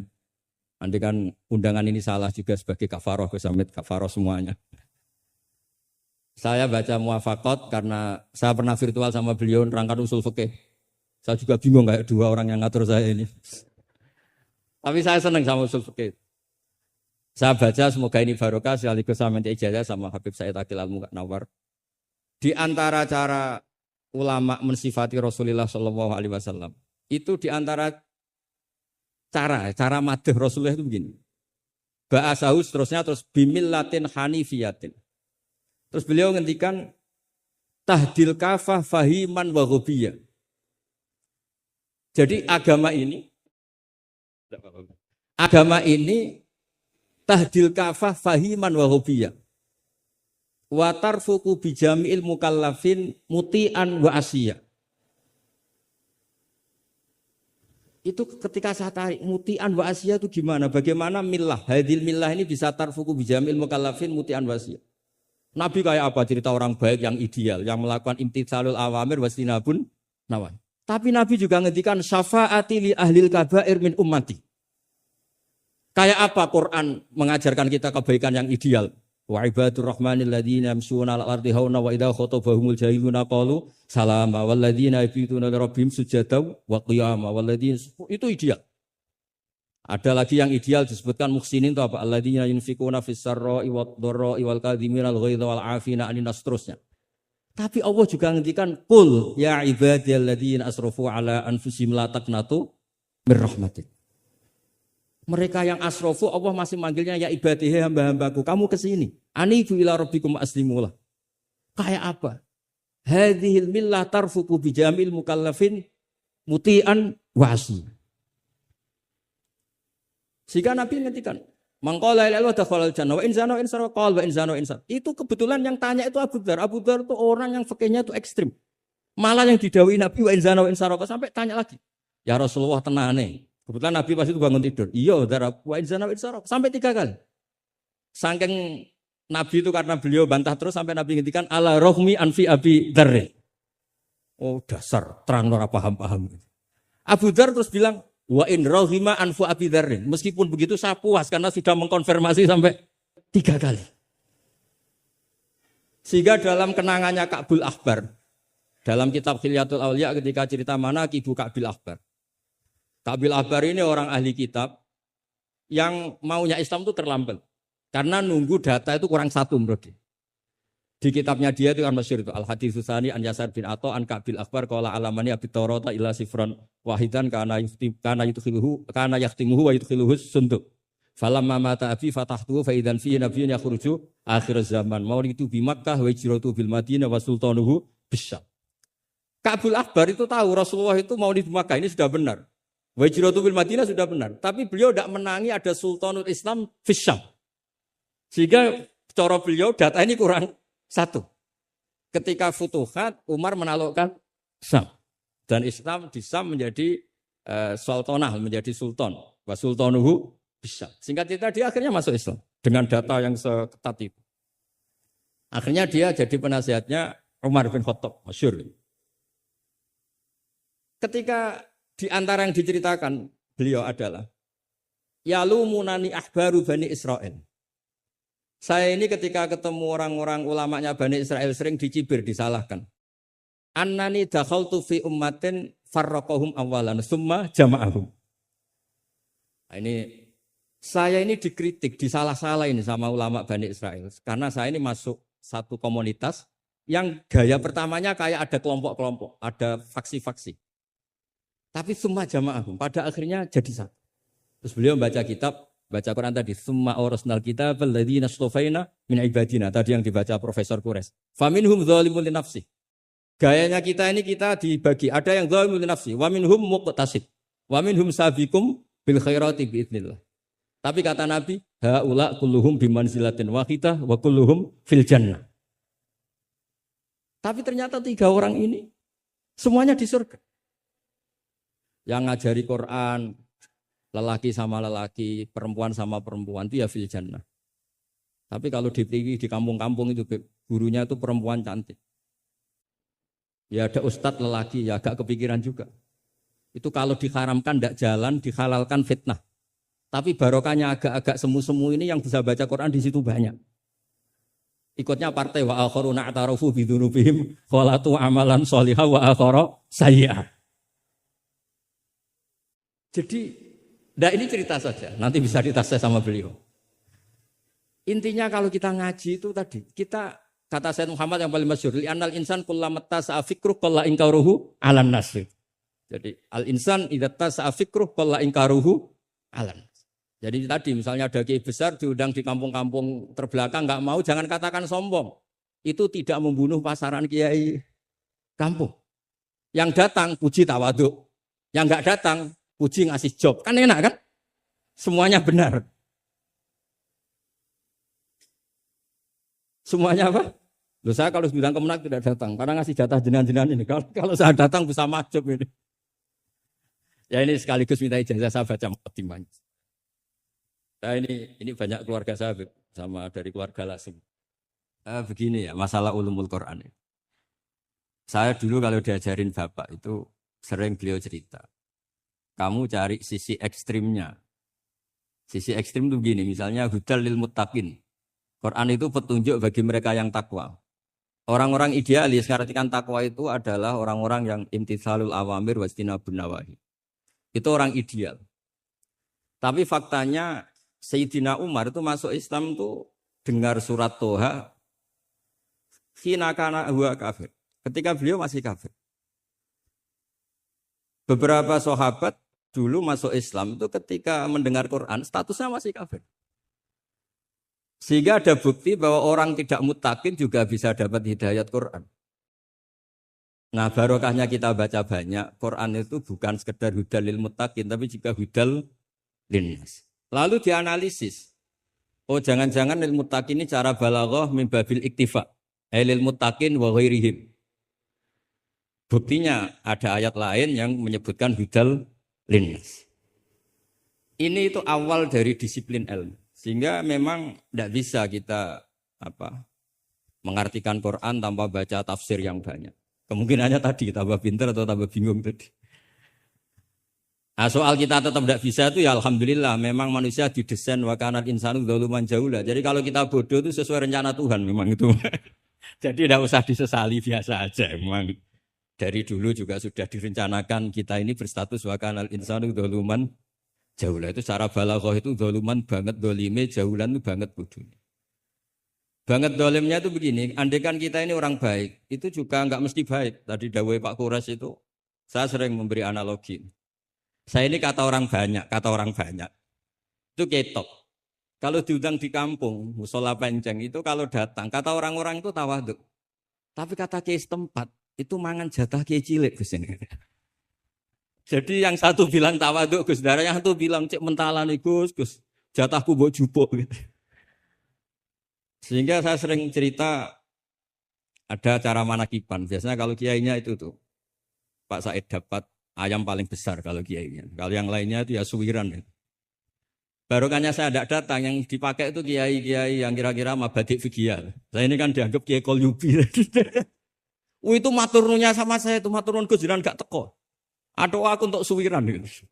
Andai kan undangan ini salah juga sebagai kafaroh, Gus Hamid, kafaroh semuanya. Saya baca muwafaqat karena saya pernah virtual sama beliau nerangkan usul fikih. Saya juga bingung kayak dua orang yang ngatur saya ini. Tapi saya senang sama usul fikih. Saya baca semoga ini barokah sekaligus saya minta ijazah sama Habib Said Akil Al-Munawwar. Di antara cara ulama mensifati Rasulullah SAW. Itu diantara cara madh Rasulullah itu begini. Ba'asahu terus bimillatin hanifiyatin. Terus beliau ngendikan tahdil kafah fahiman wa ghubiyah. Jadi agama ini tahdil kafah fahiman wa ghubiyah. Wa tarfuku bijami'il mukallafin muti'an wa asiyah. Itu ketika saya tarik mutian wa asiyah itu gimana? Bagaimana millah? Hadil millah ini bisa tarfuku bijamil mukallafin mutian wa asiyah. Nabi kayak apa? Cerita orang baik yang ideal, yang melakukan imtitsalul awamir wastinabun nawahi. Tapi Nabi juga ngendikan syafaati li ahlil kabair min ummati. Kayak apa Quran mengajarkan kita kebaikan yang ideal? Wa ibadur rahmanil ladzina yamshuna 'alal ardi hauna wa idza khatabahumul jahiluna qalu salama wal ladzina yabituna li rabbihim sujada wa qiyama wal ladzina itu ideal. Ada lagi yang ideal disebutkan muhsinin itu apa? Alladzina yunfikuna fis sarra'i wad dharra'i wal kadhimina al ghaidha wal 'afina 'anil nas seterusnya. Tapi Allah juga ngendikan qul ya ibadiyalladzina asrafu ala anfusihim la taqnatu mir rahmatik. Mereka yang asrafu Allah masih manggilnya ya ibadihi hamba-hambaku, kamu ke sini. Anibu ila rabbikum aslimulah. Kayak apa? Hadhil millah tarfuqu bijamil mukallafin muti'an wasi. Sehingga Nabi ngertikan, mangqala ila Allah dakhalal jannah wa in zana wa in sarqa qala wa in zana wa in sarqa. Itu kebetulan yang tanya itu Abu Dzar. Abu Dzar itu orang yang fikihnya itu ekstrim. Malah yang didhawuhi Nabi wa in zana wa in sarqa sampai tanya lagi. Ya Rasulullah tenane. Kebetulan Nabi pas itu bangun tidur. Iya, Dzar wa in zana wa in sarqa sampai 3 kali. Saking Nabi itu karena beliau bantah terus sampai Nabi ngendikan ala rohmi anfi Abi Dzar. Oh dasar terang ora paham-paham. Abu Dzar terus bilang wa in rohima anfu Abi Dzar. Meskipun begitu saya puas karena sudah mengkonfirmasi sampai 3 kali. Sehingga dalam kenangannya Ka'bul Ahbar dalam kitab Khilyatul Auliya ketika cerita mana Ibu Ka'bil Ahbar. Ka'bil Ahbar ini orang ahli kitab yang maunya Islam itu terlambat. Karena nunggu data itu kurang 1 menurut dia. Di kitabnya dia itu kan masyhur itu Al-Hadits Tsani an Yasar bin Atha an Ka'bil Akbar qala alamani abi Taurata illa sifran wahidan kana yahtimuhu wa yudkhiluhu sunduk. Falamma mata abi fatahtuhu fa idzan fihi nabiyyun yakhruju akhir zaman. Maulidu bi Makkah wa hijratu bil Madinah wa sultanuhu bisyam. Ka'bil Akbar itu tahu Rasulullah itu maulid Makkah ini sudah benar. Wa hijratu bil Madinah sudah benar, tapi beliau tidak menangi ada sultanul Islam bisyam. Sehingga cara beliau data ini kurang 1. Ketika Futuhat, Umar menaklukkan Syam. Dan Islam di Syam menjadi sultanah, menjadi sultan. Wa sultanuhu bisyam. Singkat cerita dia akhirnya masuk Islam. Dengan data yang seketat itu. Akhirnya dia jadi penasihatnya Umar bin Khattab. Masyhur. Ketika di antara yang diceritakan beliau adalah yalumunani ahbaru Bani Israel. Saya ini ketika ketemu orang-orang ulamanya Bani Israel sering dicibir, disalahkan. Annani dakhaltu fi ummatin farraqahum awalan summa jama'ahum. Nah, saya ini dikritik, disalah-salah ini sama ulama Bani Israel. Karena saya ini masuk satu komunitas yang gaya pertamanya kayak ada kelompok-kelompok, ada faksi-faksi. Tapi summa jama'ahum, pada akhirnya jadi satu. Terus beliau baca kitab, baca Quran tadi, summa awrasnal kitab alladzina astafaina min ibadina. Tadi yang dibaca Profesor Kures. Faminhum dzalimun li nafsi. Gayanya kita ini kita dibagi. Ada yang dzalimun li nafsi, wa minhum muqtasid, wa minhum sabiqum bil khairati biidznillah. Tapi kata Nabi, haula kulluhum bimanzilatin wahidah wa kulluhum fil jannah. Tapi ternyata 3 orang ini semuanya di surga. Yang ngajari Quran, lelaki sama lelaki, perempuan sama perempuan itu ya fil jannah. Tapi kalau di kampung-kampung itu gurunya itu perempuan cantik. Ya ada ustadz lelaki, ya agak kepikiran juga. Itu kalau diharamkan tidak jalan, dihalalkan fitnah. Tapi barokahnya agak-agak semu-semu ini yang bisa baca Quran di situ banyak. Ikutnya partai wa akharuna atarafu bidzunubihim khalatu amalan shalihah wa akhara sayyi'ah. Jadi nah ini cerita saja, nanti bisa dites sama beliau. Intinya kalau kita ngaji itu tadi, kita kata Sayyid Muhammad yang paling masyhur, li'annal insan kullamatta sa'afikruh qalla inkaruhu 'alan nas. Jadi al-insan idza tasa'afikruh qalla inkaruhu 'alan nas. Jadi tadi misalnya ada kiai besar diundang di kampung-kampung terbelakang enggak mau, jangan katakan sombong. Itu tidak membunuh pasaran kiai kampung. Yang datang puji tawadhu, yang enggak datang puji ngasih job, kan enak kan? Semuanya benar. Semuanya apa? Loh saya kalau bidang kemenak tidak datang, karena ngasih jatah jenengan-jenengan ini. Kalau saya datang bisa majub ini. Ya ini sekaligus minta ijazah saya baca Muqaddimah. Nah ini banyak keluarga saya sama dari keluarga langsung. Begini ya masalah ulumul Quran. Saya dulu kalau diajarin bapak itu sering beliau cerita. Kamu cari sisi ekstrimnya. Sisi ekstrim itu begini, misalnya hudal lil muttaqin. Quran itu petunjuk bagi mereka yang takwa. Orang-orang idealis mengartikan takwa itu adalah orang-orang yang imtitsalul awamir wajtinabun nawahi. Itu orang ideal. Tapi faktanya Sayyidina Umar itu masuk Islam tuh dengar surat Toha hina kana huwa kafir. Ketika beliau masih kafir. Beberapa sahabat dulu masuk Islam itu ketika mendengar Quran statusnya masih kafir. Sehingga ada bukti bahwa orang tidak mutakin juga bisa dapat hidayat Quran. Nah barokahnya kita baca banyak, Quran itu bukan sekedar hudal lil mutakin, tapi juga hudal linnas. Lalu dianalisis, oh jangan-jangan lil mutakin ini cara balaghah min babil iktifa, lil mutakin wa ghairihim. Buktinya ada ayat lain yang menyebutkan hudal linnas. Ini itu awal dari disiplin ilmu. Sehingga memang tidak bisa kita mengartikan Quran tanpa baca tafsir yang banyak. Kemungkinannya tadi tambah pintar atau tambah bingung tadi. Nah, soal kita tetap tidak bisa itu ya alhamdulillah memang manusia didesain wa kanal insanu dzaluman jahula. Jadi kalau kita bodoh itu sesuai rencana Tuhan memang itu. Jadi tidak usah disesali, biasa aja memang. Dari dulu juga sudah direncanakan kita ini berstatus wa kanal insanu dzaluman jaulah. Itu secara balaghah itu dzaluman banget, dolime, jaulan itu banget bodohnya. Banget dolimnya itu begini, andaikan kita ini orang baik, itu juga enggak mesti baik. Tadi dawuh Pak Kuras itu, saya sering memberi analogi. Saya ini kata orang banyak, itu ketok. Kalau diundang di kampung, musola penceng itu kalau datang, kata orang-orang itu tawaduk. Tapi kata kiai setempat, itu mangan jatah kiai cilik Gus ini. Jadi yang satu bilang tawaduk Gus, yang satu bilang cek mentalan Gus, jatahku mbok jupuk. Sehingga saya sering cerita ada acara manakiban. Biasanya kalau kiainya itu tuh Pak Said dapat ayam paling besar kalau kiainya. Kalau yang lainnya itu ya suwiran. Barokahnya saya tidak datang, yang dipakai itu kiai-kiai yang kira-kira mabadik fikih. Saya ini kan dianggap kiai kolyubi. Itu maturnunya sama saya itu maturun Gus jiran gak teko. Atau aku untuk suwiran gitu.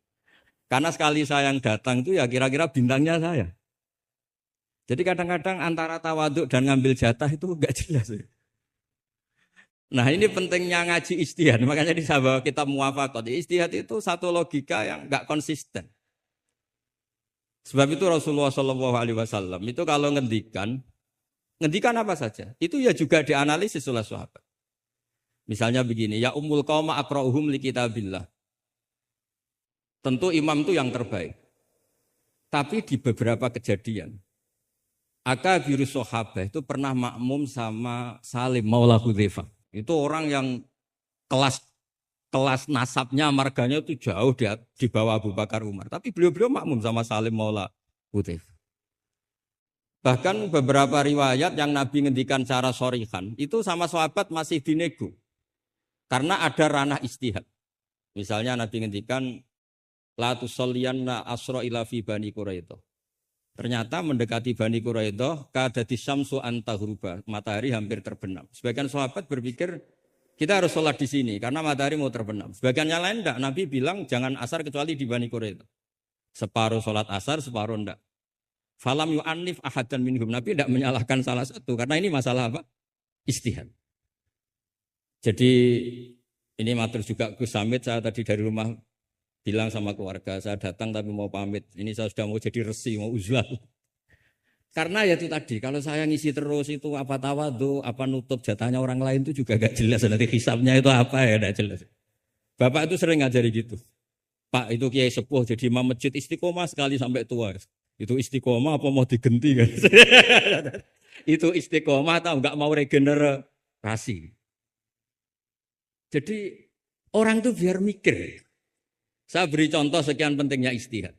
Karena sekali saya yang datang itu ya kira-kira bintangnya saya. Jadi kadang-kadang antara tawaduk dan ngambil jatah itu enggak jelas. Nah ini pentingnya ngaji ijtihad. Makanya di sahabat kita muwafaqat. Ijtihad itu satu logika yang enggak konsisten. Sebab itu Rasulullah SAW itu kalau ngendikan apa saja. Itu ya juga dianalisis oleh sahabat. Misalnya begini, ya ummul qauma aqra'uhum li kitabillah. Tentu imam itu yang terbaik. Tapi di beberapa kejadian, akabiru sahabah itu pernah makmum sama Salim Maula Hudzaifah. Itu orang yang kelas nasabnya, marganya itu jauh di bawah Abu Bakar Umar. Tapi beliau makmum sama Salim Maula Hudzaifah. Bahkan beberapa riwayat yang Nabi ngendikan cara shorihan, itu sama sahabat masih dinego. Karena ada ranah ijtihad. Misalnya Nabi ngendikan la tusalliyanna asra ila fi bani Quraidah. Ternyata mendekati Bani Quraidah kadati syamsu antahruba, matahari hampir terbenam. Sebagian sahabat berpikir kita harus sholat di sini karena matahari mau terbenam. Sebagian yang lain enggak, Nabi bilang jangan asar kecuali di Bani Quraidah. Separuh sholat asar, separuh enggak. Falam yu'annif ahadan minhum. Nabi enggak menyalahkan salah satu karena ini masalah apa? Ijtihad. Jadi ini matur juga Gus Samit, saya tadi dari rumah bilang sama keluarga, saya datang tapi mau pamit. Ini saya sudah mau jadi resi, mau uzlah. Karena ya itu tadi, kalau saya ngisi terus itu apa tawadhu, apa nutup jatahnya orang lain itu juga gak jelas. Nanti hisabnya itu apa ya, gak jelas. Bapak itu sering ngajari gitu. Pak itu kiai sepuh jadi imam masjid istiqomah sekali sampai tua. Itu istiqomah apa mau digenti kan? Itu istiqomah atau enggak mau regenerasi. Jadi orang itu biar mikir. Saya beri contoh sekian pentingnya ijtihad.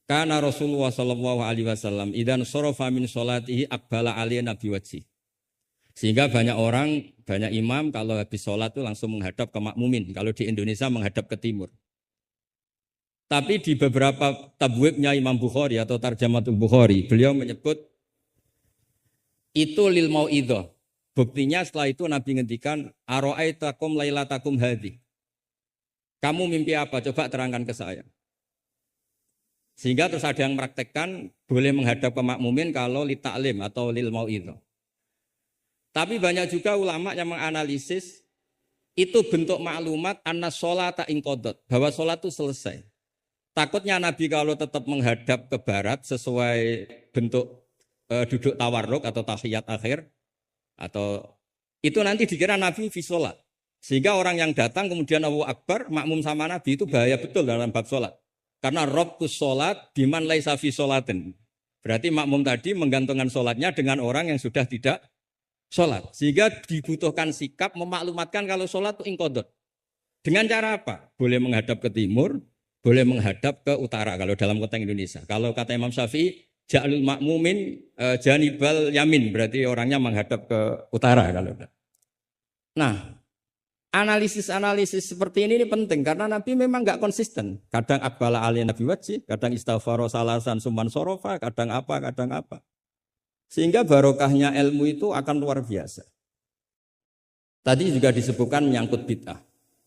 Karena Rasulullah SAW idan sorofa min sholatihi akbala aliyana biwajhi. Sehingga banyak orang, banyak imam kalau habis sholat itu langsung menghadap ke makmumin. Kalau di Indonesia menghadap ke timur. Tapi di beberapa tabwibnya Imam Bukhari atau Tarjamatul Bukhari, beliau menyebut itu lil mau'idhah. Buktinya setelah itu Nabi ngendikan ara'aitakum lailatakum hadhi. Kamu mimpi apa? Coba terangkan ke saya. Sehingga terus ada yang mempraktekkan boleh menghadap ke makmumin kalau li ta'lim atau lil mau'idhah. Tapi banyak juga ulama yang menganalisis itu bentuk maklumat anna sholata inqadat, bahwa sholat itu selesai. Takutnya Nabi kalau tetap menghadap ke barat sesuai bentuk duduk tawarruk atau tahiyat akhir atau itu nanti dikira Nabi fi sholat. Sehingga orang yang datang kemudian Allahu Akbar makmum sama Nabi itu bahaya betul dalam bab sholat. Karena robtus sholat biman laisa fi sholatin. Berarti makmum tadi menggantungkan sholatnya dengan orang yang sudah tidak sholat. Sehingga dibutuhkan sikap memaklumatkan kalau sholat itu ingkodot. Dengan cara apa? Boleh menghadap ke timur, boleh menghadap ke utara kalau dalam konteks Indonesia. Kalau kata Imam Syafi'i, ja'alul makmumin janibal yamin, berarti orangnya menghadap ke utara. Nah, analisis-analisis seperti ini penting karena Nabi memang nggak konsisten. Kadang akbala alaihi Nabi wajib, kadang istaghfaro salasan suman sorofa, kadang apa. Sehingga barokahnya ilmu itu akan luar biasa. Tadi juga disebutkan menyangkut bid'ah.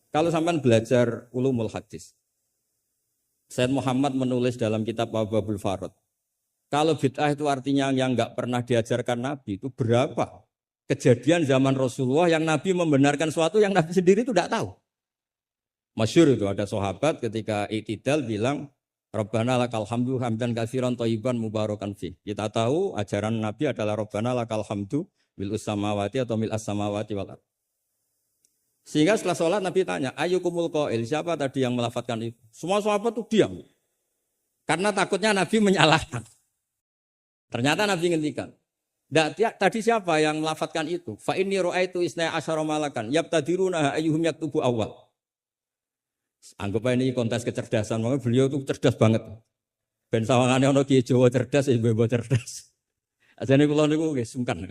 Kalau sampai belajar ulumul hadis, Sayyid Muhammad menulis dalam kitab Babul Farad. Kalau bid'ah itu artinya yang nggak pernah diajarkan Nabi itu berapa? Kejadian zaman Rasulullah yang Nabi membenarkan sesuatu yang Nabi sendiri itu tidak tahu. Masyhur itu ada sahabat ketika i'tidal bilang Rabbana lakal hamdu hamdan katsiran thayyiban mubarakan fi. Kita tahu ajaran Nabi adalah Rabbana lakal hamdu mil'us samawati atau mil'as samawati wal ardh. Sehingga setelah sholat Nabi tanya, ayyukumul qail, siapa tadi yang melafadzkan itu? Semua sahabat itu diam. Karena takutnya Nabi menyalahkan. Ternyata Nabi ngendikan, tadi siapa yang melafadzkan itu? Fa inni ra'aitu isna asyara malakan yabtadiruna ayyuhum yaktubu awal. Anggap aja ini kontes kecerdasan, makanya beliau itu cerdas banget. Ben sawangane ana kiye Jawa cerdas, ibu cerdas. Ajane kula niku nggih sungkan.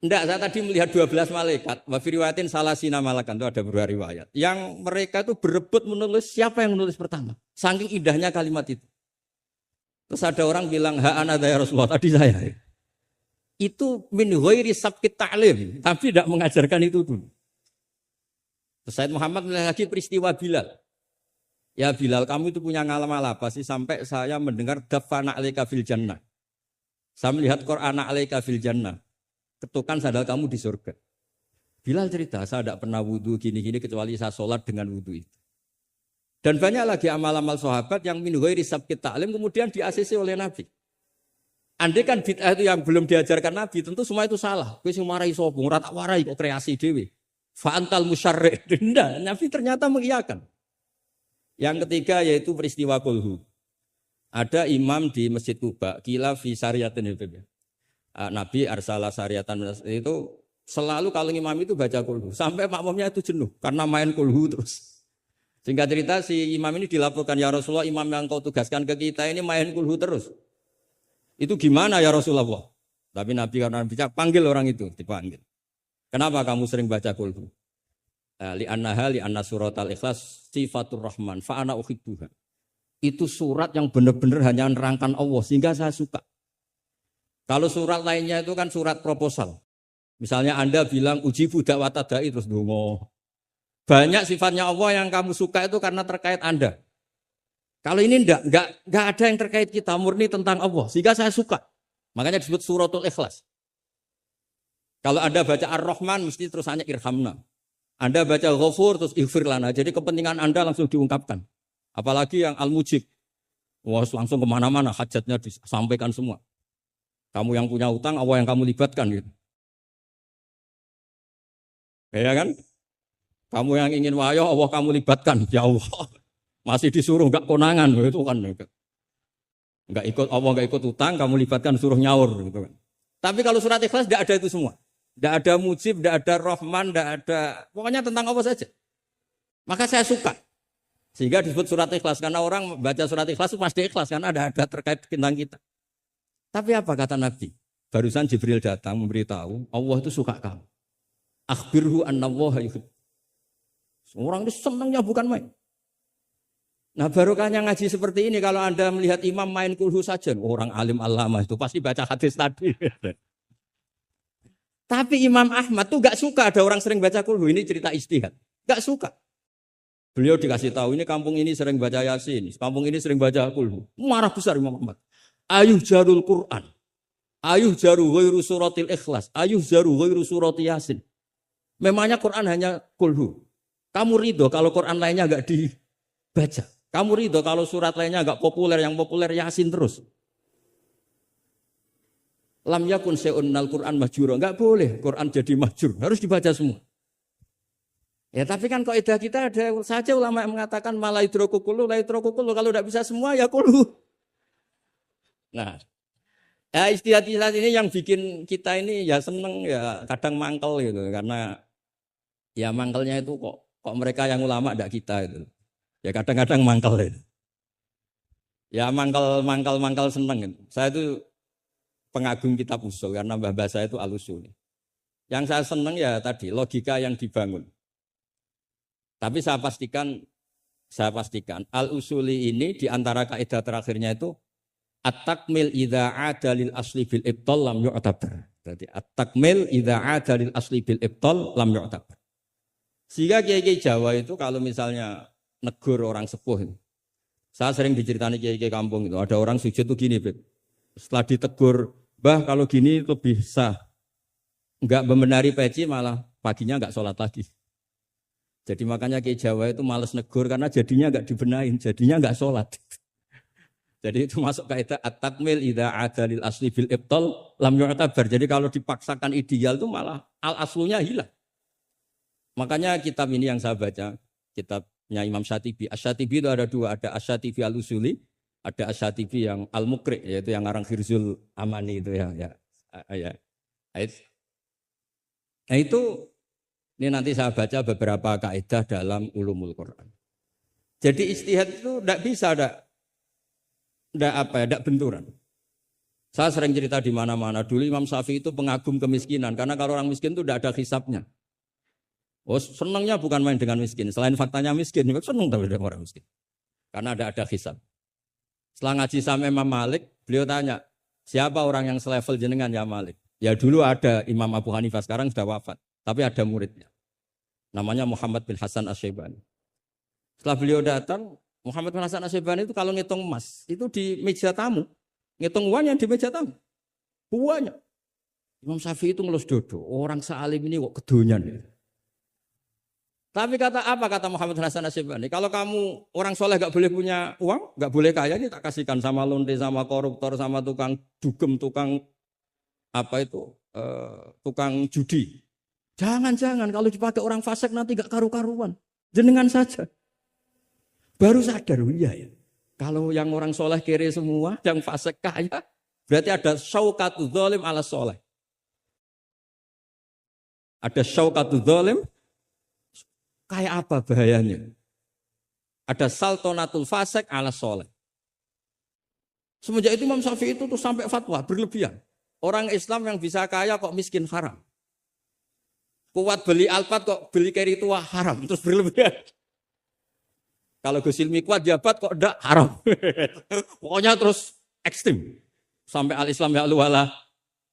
Enggak, saya tadi melihat 12 malaikat, wa fi riwayatin salasina malakan, itu ada beberapa riwayat. Yang mereka itu berebut menulis siapa yang menulis pertama. Saking indahnya kalimat itu. Terus ada orang bilang, ha ana ya Rasulullah, tadi saya. Itu min ghairi sabqit ta'lim, tapi tidak mengajarkan itu dulu. Terus Sayyid Muhammad melihat lagi peristiwa Bilal. Ya Bilal, kamu itu punya ngalaman apa sih sampai saya mendengar dafana alaika fil jannah. Saya melihat Qur'ana alaika fil jannah. Ketukan sandal kamu di surga. Bilal cerita, saya tidak pernah wudhu gini-gini kecuali saya sholat dengan wudhu itu. Dan banyak lagi amal-amal sahabat yang min ghairi sabqit ta'lim kemudian di-ACC oleh Nabi. Andai kan bid'ah itu yang belum diajarkan Nabi, tentu semua itu salah. Kowe sing marahi sapa, ora tak warai kok kreasi dhewe. Fa antal musyarri'. Tidak, Nabi ternyata mengiyakan. Yang ketiga yaitu peristiwa kulhu. Ada imam di Masjid Kuba, kila fi syariatin itu. Nabi arsala syariatan itu selalu kalau imam itu baca kulhu. Sampai makmumnya itu jenuh karena main kulhu terus. Singkat cerita si imam ini dilaporkan, ya Rasulullah imam yang kau tugaskan ke kita ini main kulhu terus. Itu gimana ya Rasulullah? Tapi Nabi karena bicara panggil orang itu, dipanggil. Kenapa kamu sering baca kulhu? Li'anna suratal ikhlas sifatur rahman fa'ana uhibbuha. Itu surat yang benar-benar hanya nerangkan Allah sehingga saya suka. Kalau surat lainnya itu kan surat proposal. Misalnya Anda bilang uji budak watadai terus dongo. Banyak sifatnya Allah yang kamu suka itu karena terkait Anda. Kalau ini enggak ada yang terkait kita, murni tentang Allah. Sehingga saya suka. Makanya disebut suratul ikhlas. Kalau Anda baca Ar-Rahman mesti terus hanya irhamna. Anda baca Ghafur terus ighfir lana. Jadi kepentingan Anda langsung diungkapkan. Apalagi yang Al-Mujib. Wah, langsung kemana-mana hajatnya disampaikan semua. Kamu yang punya utang, Allah yang kamu libatkan gitu. Ya kan? Kamu yang ingin wahyu, Allah kamu libatkan. Ya Allah. Masih disuruh enggak konangan itu kan. Enggak ikut Allah, enggak ikut utang, kamu libatkan suruh nyaur gitu kan. Tapi kalau surat Ikhlas enggak ada itu semua. Enggak ada mujib, enggak ada rahman, enggak ada pokoknya tentang Allah saja. Maka saya suka. Sehingga disebut surat Ikhlas karena orang baca surat Ikhlas itu pasti ikhlas karena ada terkait tentang kita. Tapi apa kata Nabi? Barusan Jibril datang memberitahu Allah itu suka kamu. Akhbirhu annallaha yuhib. Orang itu senangnya bukan main. Nah barokahnya ngaji seperti ini kalau Anda melihat imam main kulhu saja, orang alim alama itu pasti baca hadis tadi. Tapi Imam Ahmad tuh gak suka ada orang sering baca kulhu. Ini cerita ijtihad. Gak suka. Beliau dikasih tahu ini kampung ini sering baca Yasin, kampung ini sering baca kulhu. Marah besar Imam Ahmad. Ayuh jarul Quran. Ayuh jaru ghairu suratil Ikhlas. Ayuh jaru ghairu surati Yasin. Memangnya Quran hanya kulhu. Kamu ridho kalau Quran lainnya enggak baca. Kamu ridho kalau surat lainnya enggak populer, yang populer Yasin terus. Lam yakun syai'un minal Qur'an mahjura. Enggak boleh Quran jadi mahjur, harus dibaca semua. Ya tapi kan kaidah kita ada saja ulama yang mengatakan malah idrokukulu, la idrokukulu. Kalau tidak bisa semua ya kulu. Nah, ya istilah-istilah ini yang bikin kita ini ya seneng ya kadang mangkel gitu. Karena ya mangkelnya itu kok mereka yang ulama tidak kita itu. Ya kadang-kadang mangkel itu. Ya mangkel seneng gitu. Saya itu pengagum kitab usul karena mbah saya itu al-usul. Yang saya seneng ya tadi logika yang dibangun. Tapi saya pastikan al-usuli ini di antara kaidah terakhirnya itu at-takmil idza 'ada lil asli bil ibtal lam yu'tabar. Berarti at-takmil idza 'ada lil asli bil ibtal lam yu'tabar. Sehingga kiai-kiai Jawa itu kalau misalnya negur orang sepuh itu. Saya sering diceritani kiai-kiai kampung itu, ada orang sujud tuh gini, Beb. Setelah ditegur, "Mbah, kalau gini lebih sah." Enggak membenari peci malah paginya enggak sholat lagi. Jadi makanya Kiai Jawa itu malas negur karena jadinya enggak dibenahin, jadinya enggak sholat. Jadi itu masuk kaidah at-takmil idza 'ada lil asli bil ibtal lam yu'tabar. Jadi kalau dipaksakan ideal itu malah al-aslunya hilang. Makanya kitab ini yang saya baca, kitabnya Imam Syatibi. Asy-Syatibi itu ada dua, ada Asy-Syatibi al-Usuli, ada Asy-Syatibi yang al-Muqri, yaitu yang ngarang Khirzul Amani itu ya. Nah itu ini nanti saya baca beberapa kaidah dalam ulumul Quran. Jadi ijtihad itu tidak bisa, tidak benturan. Saya sering cerita di mana-mana. Dulu Imam Syafi'i itu pengagum kemiskinan, karena kalau orang miskin itu tidak ada hisabnya. Oh, senangnya bukan main dengan miskin. Selain faktanya miskin, senang tapi dengan orang miskin. Karena ada hisab. Setelah ngaji sama Imam Malik, beliau tanya, siapa orang yang selevel jenengan ya Malik? Ya dulu ada Imam Abu Hanifah, sekarang sudah wafat. Tapi ada muridnya. Namanya Muhammad bin Hasan Asy-Syaibani. Setelah beliau datang, Muhammad bin Hasan Asy-Syaibani itu kalau ngitung emas, itu di meja tamu. Ngitung uangnya di meja tamu. Uangnya. Imam Syafi'i itu ngelus dodo. Orang sealim ini kok kedonyan. Tapi kata Muhammad bin Hasan Asy-Syaibani, kalau kamu orang soleh gak boleh punya uang, gak boleh kaya, ini tak kasihkan sama lonte, sama koruptor, sama tukang dugem, tukang tukang judi. Jangan kalau dipakai orang fasik nanti gak karu-karuan. Jenengan saja. Baru sadar, iya ya. Kalau yang orang soleh kiri semua, yang fasik kaya, berarti ada syauqatu dzalim ala soleh. Ada syauqatu dzalim, kayak apa bahayanya? Ada saltonatul fasik ala soleh. Semenjak itu Imam Syafi'i itu tuh sampai fatwa berlebihan. Orang Islam yang bisa kaya kok miskin haram. Kuat beli Alphard kok beli carry tua haram. Terus berlebihan. Kalau Gus Ilmi kuat jabat kok enggak haram. Pokoknya terus ekstrim. Sampai al-Islam ya wala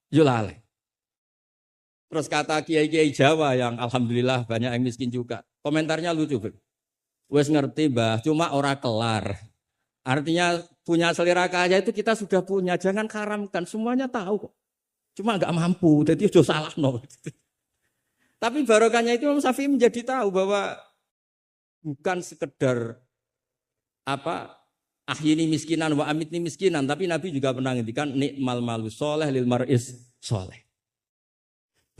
yulale. Terus kata kiai-kiai Jawa yang alhamdulillah banyak yang miskin juga. Komentarnya lucu. Wes ngerti Mbah, cuma ora kelar. Artinya punya selera kaya itu kita sudah punya. Jangan haramkan, semuanya tahu kok. Cuma enggak mampu, jadi sudah salah no. Tapi barokahnya itu Imam Syafi'i menjadi tahu bahwa bukan sekedar ahyini miskinan wa amitni miskinan, tapi Nabi juga pernah ngendikan nikmal malu soleh lil mar'is soleh.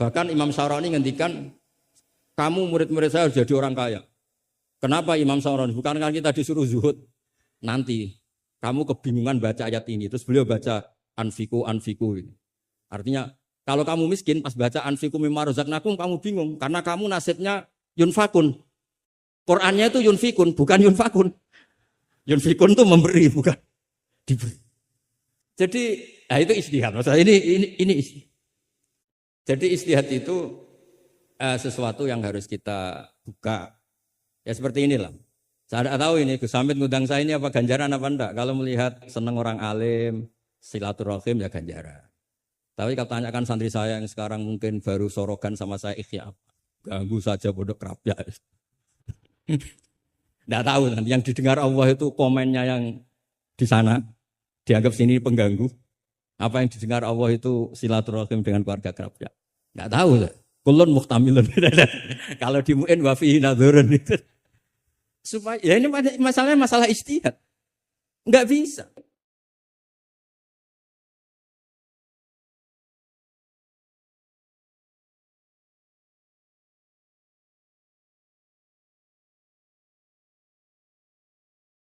Bahkan Imam Syarani ngendikan kamu murid-murid saya harus jadi orang kaya. Kenapa Imam Syarani? Bukan karena kita disuruh zuhud. Nanti kamu kebingungan baca ayat ini, terus beliau baca anfiku ini. Artinya kalau kamu miskin pas baca anfiku mimma razaqnakum kamu bingung karena kamu nasibnya yunfakun. Qur'annya itu yunfikun bukan yunfakun. Yunfikun itu memberi bukan diberi. Jadi itu ijtihad. Maksudnya ini jadi ijtihad itu sesuatu yang harus kita buka. Ya seperti inilah. Saya tidak tahu ini Gus Hamid ngundang saya ini apa ganjaran apa enggak. Kalau melihat senang orang alim, silaturahim ya ganjaran. Tapi kalau tanyakan santri saya yang sekarang mungkin baru sorogan sama saya ikhya, ganggu saja bodoh kerapnya. Tidak tahu nanti yang didengar Allah itu komennya yang di sana dianggap sini pengganggu. Apa yang didengar Allah itu silaturahim dengan keluarga kerapnya. Tidak tahu lah. Kulun muhtamilun. Kalau di mu'in wa fihi nadhurun itu. Supaya ya ini masalahnya masalah ijtihad. Enggak bisa.